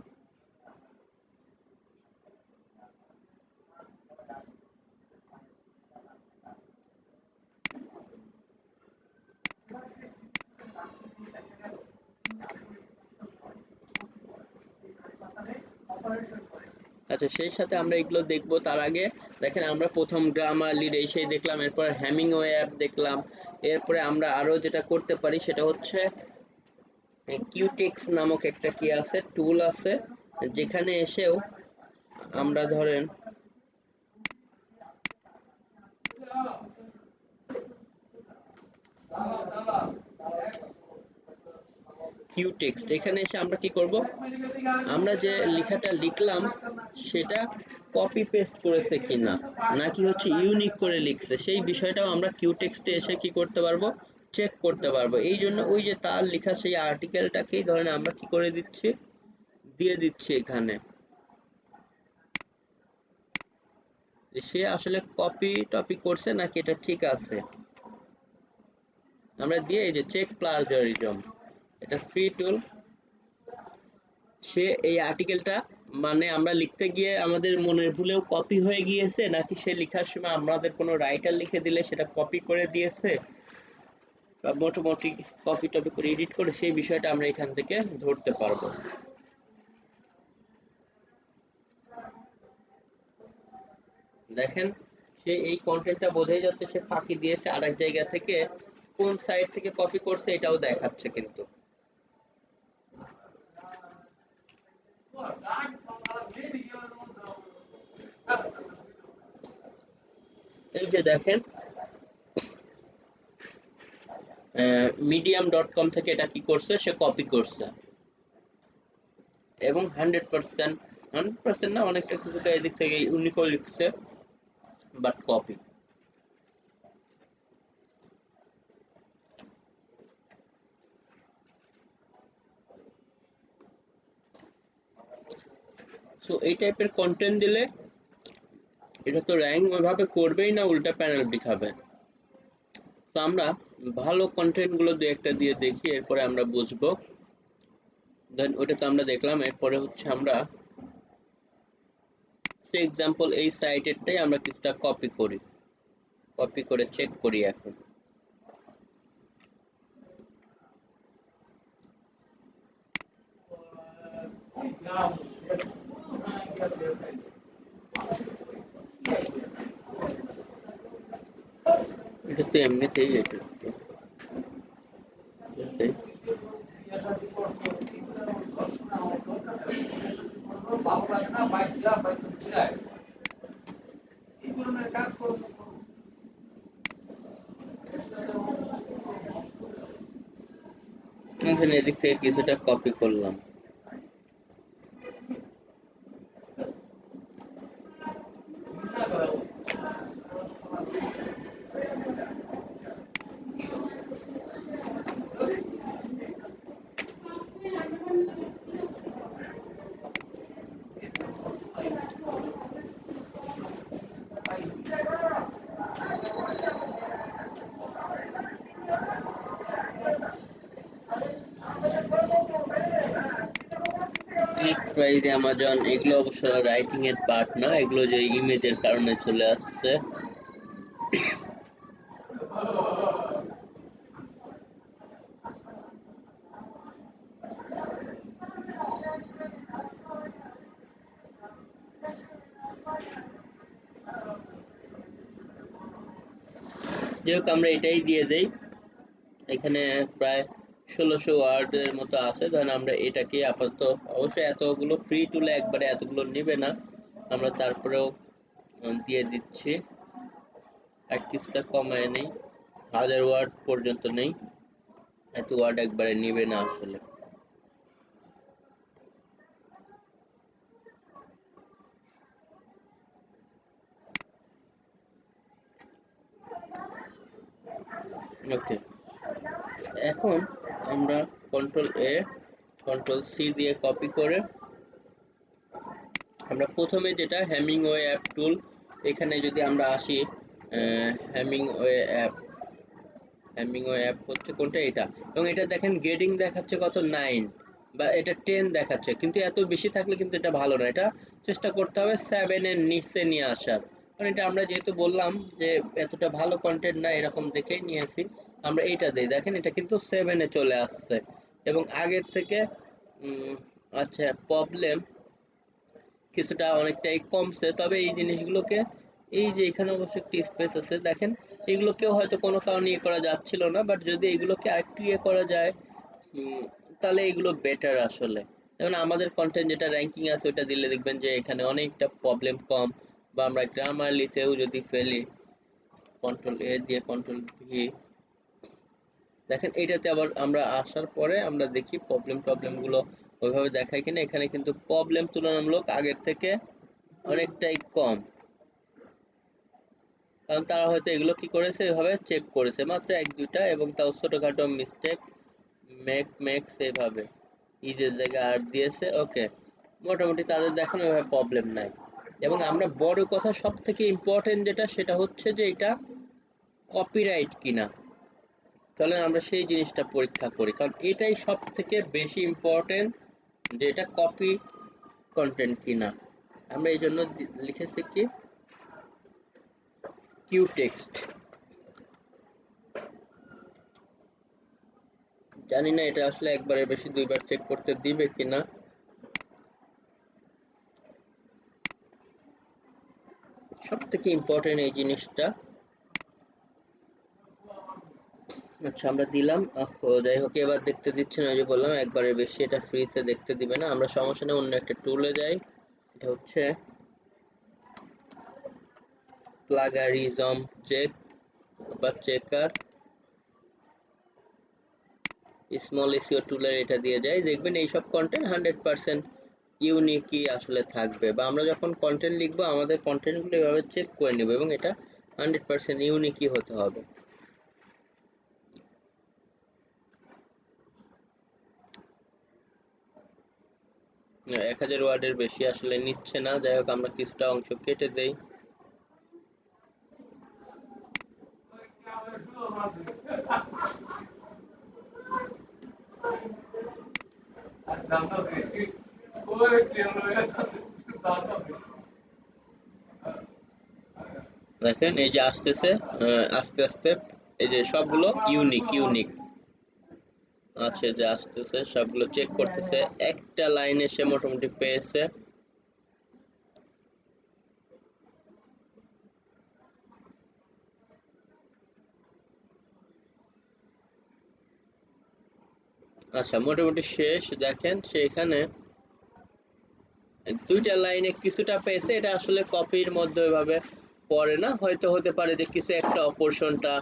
আচ্ছা, সেই সাথে আমরা এগুলো দেখবো, তার আগে দেখেন আমরা প্রথম গ্রামারলির এই সেই দেখলাম, এরপর হ্যামিংওয়ে অ্যাপ দেখলাম। এরপরে আমরা আরো যেটা করতে পারি সেটা হচ্ছে কিউটেক্স নামক একটা কি আছে, টুল আছে, যেখানে এসেও আমরা ধরেন কিউটেক্সট, এখানে এসে আমরা কি করব, আমরা যে লেখাটা লিখলাম সেটা কপি পেস্ট করেছে কিনা, নাকি হচ্ছে ইউনিক করে লিখছে, সেই বিষয়টাও আমরা কিউটেক্সটে এসে কি করতে পারবো, চেক করতে পারবো। এই জন্য ওই যে তার লেখা সেই আর্টিকেলটাকেই ধরেন আমরা কি করে দিচ্ছি, দিয়ে দিচ্ছি এখানে, যে সে আসলে কপি টপি করছে নাকি এটা ঠিক আছে, আমরা দিয়ে এই যে চেক প্লাজারিজম, এটা ফ্রি টুল, সে এই আর্টিকেলটা মানে আমরা লিখতে গিয়ে আমাদের মনের ভুলেও কপি হয়ে গিয়েছে, নাকি সে লেখার সময় আমাদের কোনো রাইটার লিখে দিলে সেটা কপি করে দিয়েছে বা মোটামুটি কপি টপি করে এডিট করে, সেই বিষয়টা আমরা এখান থেকে ধরতে পারবো। দেখেন সে এই কন্টেন্টটা বোঝাই যাচ্ছে সে ফাঁকি দিয়েছে আরেক জায়গা থেকে, কোন সাইট থেকে কপি করছে এটাও দেখাচ্ছে কিন্তু। এই যে দেখেন medium.com থেকে এটা কি করছে, সে কপি করছে এবং 100%, 100% না, অনেকটা কিছুটা এদিক থেকে ইউনিকও লিখছে, বাট কপি। সো এই টাইপের কন্টেন্ট দিলে এটা তো র্যাঙ্ক ওইভাবে করবেই না, উল্টা পেনাল্টি খাবে। তো আমরা ভালো কন্টেন্ট গুলো দু একটা দিয়ে দেখি, এরপরে আমরা বুঝবো। দেন ওটা তো আমরা দেখলাম, এরপরে হচ্ছে আমরা সেই এক্সাম্পল এই সাইটেরটাই আমরা কিছুটা কপি করি, কপি করে চেক করি এখন। এটা তো এমনিতেই এটা এটাই। এখানে এদিক থেকে কিছুটা কপি করলাম। ক্লিক প্রাইস, অ্যামাজন, এগুলো অবশ্য রাইটিং এর পার্ট না, এগুলো যে ইমেজের কারণে চলে আসছে। যাই হোক আমরা এটাই দিয়ে দেই। এখানে প্রায় 1600 ওয়ার্ডের মতো আছে, ধরেন আমরা এটাকে আপাতত, অবশ্যই এতগুলো ফ্রি টুলে একবারে এতগুলো নিবে না, আমরা তারপরেও দিয়ে দিচ্ছি। আর কিছুটা কমায় নেই, 1000 ওয়ার্ড পর্যন্ত নেই, এত ওয়ার্ড একবারে নিবে না আসলে। ওকে, এখন আমরা কন্ট্রোল A কন্ট্রোল C দিয়ে কপি করে আমরা প্রথমে যেটা হেমিংওয়ে অ্যাপ টুল, এখানে যদি আমরা আসি, হেমিংওয়ে অ্যাপ, হেমিংওয়ে অ্যাপ হচ্ছে কোনটা, এটা। এবং এটা দেখেন গ্রেডিং দেখাচ্ছে কত, 9 বা এটা 10 দেখাচ্ছে, কিন্তু এত বেশি থাকলে কিন্তু এটা ভালো না, এটা চেষ্টা করতে হবে 7 এর নিচে নিয়ে আসার। কারণ এটা আমরা যেহেতু বললাম যে এতটা ভালো কন্টেন্ট না, এরকম দেখেই নিয়েছি, আমরা এইটা দিই, দেখেন এটা কিন্তু 7 এ চলে আসছে এবং আগের থেকে আচ্ছা প্রবলেম কিছুটা অনেকটাই কমছে, তবে এই জিনিসগুলোকে, এই যে এখানে অবশ্য একটি স্পেস আছে দেখেন, এগুলোকেও হয়তো কোনো কারণে ইয়ে করা যাচ্ছিল না, বাট যদি এগুলোকে আরেকটু ইয়ে করা যায় তাহলে এগুলো বেটার আসলে। যেমন আমাদের কন্টেন্ট যেটা র্যাঙ্কিং আছে ওটা দিলে দেখবেন যে এখানে অনেকটা প্রবলেম কম, বা আমরা গ্রামারলিতেও যদি ফেলি, কন্ট্রোল A দিয়ে কন্ট্রোল V, দেখেন এটাতে আবার আমরা আসার পরে আমরা দেখি প্রবলেম গুলো ওইভাবে দেখায় কিনা, এখানে কিন্তু প্রবলেম তুলনামূলক আগের থেকে অনেকটাই কম, কারণ তারা হয়তো এগুলো কি করেছে, এভাবে চেক করেছে মাত্র এক দুইটা, এবং তাও ছোটখাটো মিস্টেক মেক্স এভাবে ইজের জায়গায় আর দিয়েছে। ওকে, মোটামুটি তাদের দেখেন ওইভাবে প্রবলেম নাই। এবং আমরা বড় কথা, সব থেকে ইম্পর্টেন্ট যেটা, সেটা হচ্ছে যে এটা কপিরাইট কিনা। চলেন আমরা সেই জিনিসটা পরীক্ষা করি, কারণ এটাই সব থেকে বেশি ইম্পর্টেন্ট। যে এটা কপি কন্টেন্ট কিনা। আমরা এই জন্য লিখেছি কি কিউ টেক্সট। জানি না এটা আসলে একবারের বেশি দুইবার চেক করতে দিবে কিনা। সব থেকে ইম্পর্টেন্ট এই জিনিসটা। আচ্ছা আমরা দিলাম। যাই হোক, এবার দেখতে দিচ্ছে না, ওই যে বললাম একবারের বেশি এটা ফ্রিতে দেখতে দিবে না। আমরা সমস্যা নেই, অন্য একটা টুলে যাই। এটা হচ্ছে প্লাগারিজম চেক বা চেকার। স্মল এসইও টুলের এটা দিয়ে যায়, দেখবেন এইসব কন্টেন্ট 100% ইউনিকই আসলে থাকবে। বা আমরা যখন কন্টেন্ট লিখবো আমাদের কন্টেন্টগুলো এভাবে চেক করে নেব এবং এটা 100% ইউনিকই হতে হবে। 1000 ওয়ার্ডের বেশি আসলে নিচ্ছে না। যাই হোক, আমরা কিছুটা অংশ কেটে দেই। দেখেন এই যে আসতেছে, আস্তে আস্তে এই যে সবগুলো ইউনিক ইউনিক আছে, যে আসতেছে সবগুলো চেক করতেছে। একটা লাইন এসে মোটামুটি পেয়েছে। আচ্ছা মোটামুটি শেষ। দেখেন সেখানে দুইটা লাইনে কিছুটা পেয়েছে। এটা আসলে কপির মধ্যে ওইভাবে পড়ে না, হয়তো হতে পারে যে কিছু একটা অপরশনটা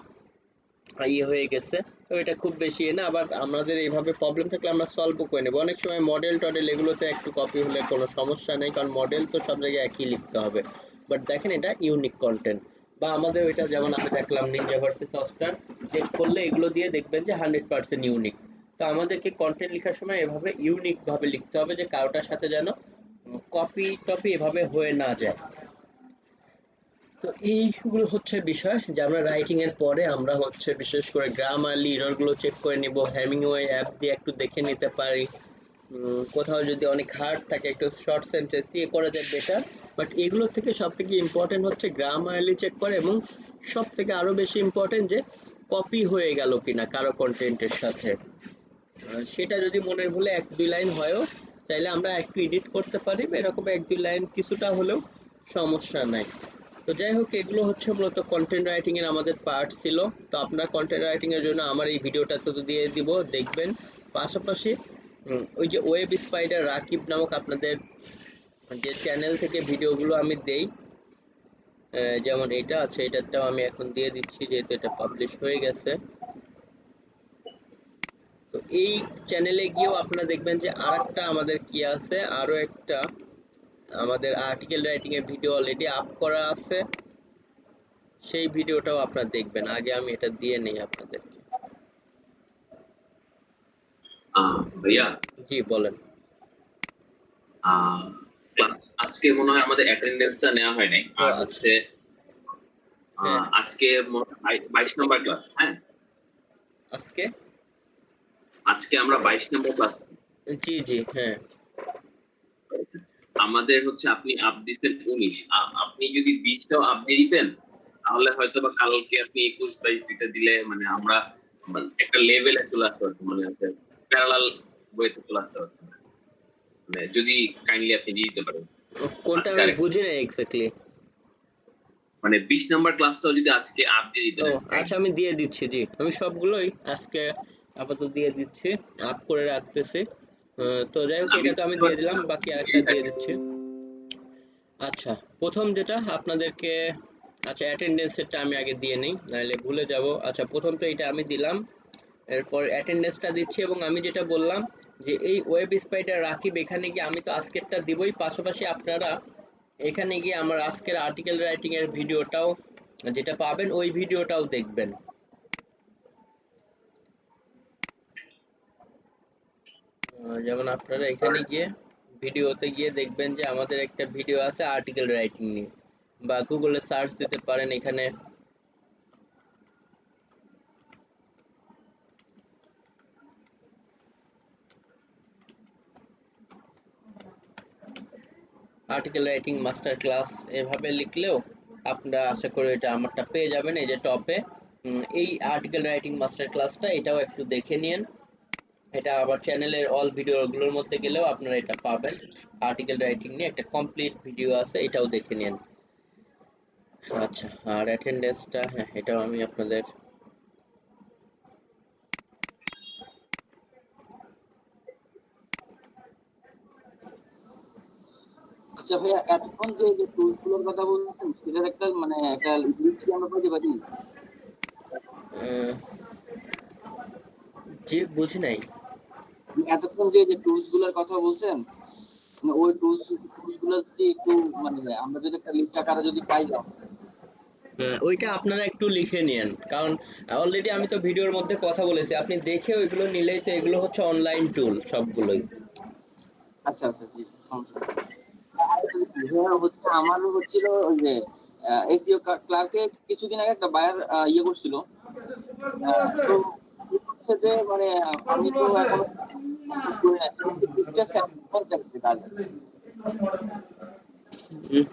হয়ে গেছে। তো এটা খুব বেশি না। আবার আমাদের এইভাবে প্রবলেম থাকলে আমরা সলভও করে নেব। অনেক সময় মডেল টডেল এগুলোতে একটু কপি হলে কোনো সমস্যা নেই, কারণ মডেল তো সব জায়গায় একই লিখতে হবে। বাট দেখেন এটা ইউনিক কন্টেন্ট। বা আমাদের ওইটা যেমন আমি দেখলাম নিনজা ভার্সেস অস্টার, চেক করলে এগুলো দিয়ে দেখবেন যে 100% ইউনিক। তো আমাদেরকে কন্টেন্ট লেখার সময় এভাবে ইউনিক ভাবে লিখতে হবে, যে কারোটার সাথে যেন কপি টপি এভাবে হয়ে না যায়। তো এইগুলো হচ্ছে বিষয়, যে আমরা রাইটিং এর পরে আমরা হচ্ছে বিশেষ করে গ্রামারলি এরর গুলো চেক করে নিব। হেমিংওয়ে অ্যাপ দিয়ে একটু দেখে নিতে পারি। কোথাও যদি অনেক হার্ড থাকে একটু শর্ট সেন্টেন্স দিয়ে করা যায় বেটার। বাট এগুলো থেকে সব থেকে ইম্পর্টেন্ট হচ্ছে গ্রামারলি চেক করে, এবং সব থেকে আরো বেশি ইম্পর্টেন্ট যে কপি হয়ে গেল কিনা কারো কন্টেন্টের সাথে। সেটা যদি মনের ভুলে এক দুই লাইন হয়ও, চাইলে আমরা একটু এডিট করতে পারি, বা এরকম এক দুই লাইন কিছুটা হলেও সমস্যা নাই। তো যাই হোক, এগুলো হচ্ছে মূলত কন্টেন্ট রাইটিং এর আমাদের পার্ট ছিল। তো আপনারা কন্টেন্ট রাইটিং এর জন্য আমার এই ভিডিওটা তো দিয়ে দিব, দেখবেন। পাশাপাশি ওই যে ওয়েব স্পাইডার রাকিব নামক আপনাদের যে চ্যানেল থেকে ভিডিওগুলো আমি দেই, যেমন এটা আছে, এটাতেও আমি এখন দিয়ে দিচ্ছি যেহেতু এটা পাবলিশ হয়ে গেছে। তো এই চ্যানেলে গিয়েও আপনারা দেখবেন যে আরেকটা আমাদের কি আছে, আরো একটা আমাদের আর্টিকেল রাইটিং এর ভিডিও অলরেডি আপ করা আছে। সেই ভিডিওটাও আপনারা দেখবেন। আগে আমি এটা দিয়ে নেই আপনাদেরকে। ভাইয়া, জি বলেন। ক্লাস আজকে মনে হয় আমাদের অ্যাটেন্ডেন্সটা নেওয়া হয় নাই। আর আচ্ছা। হচ্ছে হ্যাঁ আজকে 22 নম্বর ক্লাস। হ্যাঁ, আজকে আজকে আমরা 22 নম্বর ক্লাস। জি জি হ্যাঁ। আমাদের হচ্ছে আপনি আপ দিতেন 19, আপনি যদি 20টাও আপ দিয়ে দিতেন তাহলে হয়তো বা কালকে আপনি 21 22 দুইটা দিলে মানে আমরা একটা লেভেলে চলে আসতে পারতাম, মানে প্যারালাল ওয়েতে চলে আসতে পারতাম। মানে যদি কাইন্ডলি আপনি দিয়ে দিতে পারেন। কোনটা আজকে আমি আরেকটা বুঝি না এক্স্যাক্টলি। মানে 20 নাম্বার ক্লাসটাও যদি আজকে আপ দিয়ে দিতেন। ও আচ্ছা, আমি দিয়ে দিচ্ছি। জি, আমি সবগুলোই আজকে আপাতত দিয়ে দিচ্ছি, আপ করে রাখতেছি। তো যাই হোক, আমি এটা তো আমি দিয়ে দিলাম, বাকি আরেকটা দিয়ে দিচ্ছি। আচ্ছা, প্রথম যেটা আপনাদেরকে, আচ্ছা অ্যাটেন্ডেন্সেরটা আমি আগে দিয়ে নেই, নাহলে ভুলে যাব। আচ্ছা, প্রথম তো এটা আমি দিলাম, এরপর অ্যাটেন্ডেন্সটা দিচ্ছি। এবং আমি যেটা বললাম যে এই ওয়েব স্পাইডার রাকিব, এখানে গিয়ে আমি তো আজকেরটা দিবই, পাশাপাশি আপনারা এখানে গিয়ে আমার আজকের আর্টিকেল রাইটিং এর ভিডিওটাও যেটা পাবেন, ওই ভিডিওটাও দেখবেন। যেমন আপনারা এখানে গিয়ে ভিডিওতে গিয়ে দেখবেন যে আমাদের একটা ভিডিও আছে আর্টিকেল রাইটিং নিয়ে, বা গুগলে সার্চ দিতে পারেন এখানে। আর্টিকেল রাইটিং মাস্টার ক্লাস এভাবে লিখলেও আপনারা আশা করি এটা আমারটা পেয়ে যাবেন এই যে টপে। এই আর্টিকেল রাইটিং মাস্টার ক্লাসটা এটাও একটু দেখে নিন। এটা আবার চ্যানেলের অল ভিডিওগুলোর মধ্যে গেলেও আপনারা এটা পাবেন। আর্টিকেল রাইটিং নিয়ে একটা কমপ্লিট ভিডিও আছে, এটাও দেখে নিন। আচ্ছা, আর অ্যাটেন্ডেন্সটা হ্যাঁ এটাও আমি আপনাদের আচ্ছা ভাইয়া, এতক্ষণ যে টুলস গুলোর কথা বলছেন সেটার একটা মানে একটা লিস্ট কি আমরা পাইতে পারি? আহ, জি বুঝি নাই। এতক্ষণ যে টুলস গুলোর কথা বলছেন, মানে ওই টুলস গুলো যদি একটু মানে আমরা যদি একটা লিস্ট আকারে যদি পাইলাম। ওইটা আপনারা একটু লিখে নিন, কারণ অলরেডি আমি তো ভিডিওর মধ্যে কথা বলেছি, আপনি দেখে ওইগুলো নিলেই তো, এগুলো হচ্ছে অনলাইন টুল সবগুলোই। আচ্ছা আচ্ছা, জি, সমস্যা নেই। আর ভাইয়া হচ্ছে আমার হচ্ছিল ওই যে এসইও ক্লার্কে কিছুদিন আগে একটা বায়ার ইয়ে করছিল। তো হচ্ছে যে মানে আমি তো এখন উম,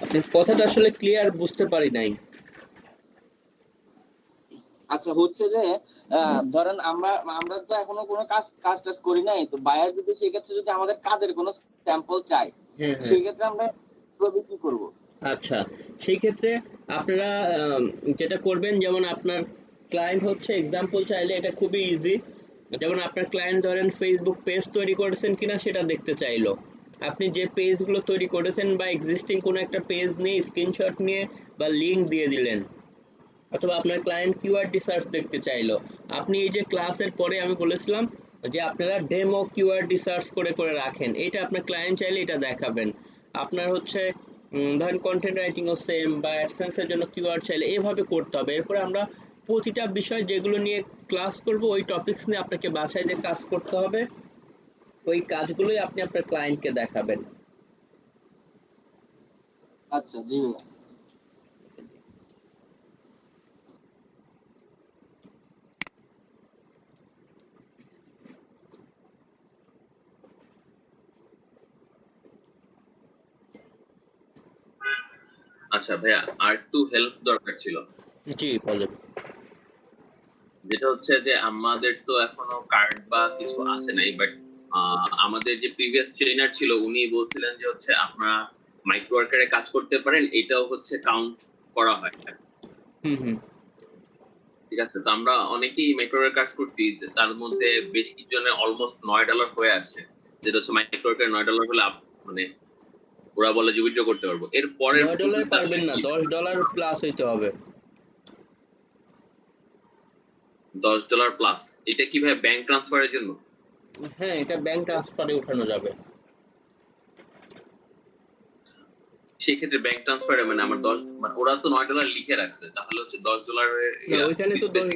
আপনার কথাটা আসলে ক্লিয়ার বুঝতে পারি নাই। আচ্ছা, হচ্ছে যে ধরেন আমরা আমরা তো এখনো কোনো কাজ টাজ করি নাই, তো বায়ার যদি সেক্ষেত্রে যদি আমাদের কাজের কোনো স্যাম্পল চাই, হ্যাঁ হ্যাঁ। সেক্ষেত্রে আমরা কিভাবে কি করবো? আচ্ছা, সেই ক্ষেত্রে আপনারা যেটা করবেন, যেমন আপনার ক্লায়েন্ট হচ্ছে এক্সাম্পল চাইলে এটা খুবই ইজি। যেমন আপনার ক্লায়েন্ট ধরেন ফেসবুক পেজ তৈরি করেছেন কিনা সেটা দেখতে চাইলো, আপনি যে পেজগুলো তৈরি করেছেন বা এক্সিস্টিং কোনো একটা পেজ নিয়ে স্ক্রিনশট নিয়ে বা লিংক দিয়ে দিলেন, অথবা আপনার ক্লায়েন্ট কিওয়ার্ড রিসার্চ দেখতে চাইলো, আপনি এই যে ক্লাসের পরে আমি বলেছিলাম যে আপনারা ডেমো কিওয়ার্ড রিসার্চ করে করে রাখেন, এটা আপনার ক্লায়েন্ট চাইলে এটা দেখাবেন। আপনার হচ্ছে ধরেন কন্টেন্ট রাইটিংও সেম, বা অ্যাডসেন্সের জন্য কিওয়ার্ড চাইলে এভাবে করতে হবে। এরপরে আমরা প্রতিটা বিষয় যেগুলো নিয়ে ক্লাস করব ওই টপিকস নিয়ে আপনাকে বাসায় যে কাজ করতে হবে, ওই কাজগুলোই আপনি আপনার ক্লায়েন্টকে দেখাবেন। আচ্ছা, জি ভাইয়া। আচ্ছা ভাইয়া, আর একটু হেল্প দরকার ছিল। জি বলেন। যেটা হচ্ছে যে আমাদের তো এখনো কার্ড বা কিছু আসে নাই, বাট আমাদের যে প্রিভিয়াস ট্রেনার ছিল উনি বলছিলেন যে হচ্ছে আপনারা মাইক্রো ওয়ার্কারে কাজ করতে পারেন, এটাও হচ্ছে কাউন্ট করা হয়। হুম হুম। ঠিক আছে, তো আমরা অনেকেই মাইক্রো ওয়ার্কার কাজ করছি, তার মধ্যে বেশ কিছু জনের অলমোস্ট $9 হয়ে আসছে, যেটা হচ্ছে মাইক্রো ওয়ার্কার $9 হলে মানে ওরা বলে যে উইথড্র করতে পারবো। এর পরের $9 প্রসেসটা আসলে পারবেন না, কি? $10 প্লাস হইতে হবে। $10 প্লাস? এটা কি ভাই ব্যাংক ট্রান্সফারের জন্য? হ্যাঁ, এটা ব্যাংক ট্রান্সফারে উঠানো যাবে। সেক্ষেত্রে ব্যাংক ট্রান্সফারে মানে আমার 10 মানে ওরা তো $9 লিখে রাখছে, তাহলে হচ্ছে $10 না, ওইখানে তো স্পেসিফিক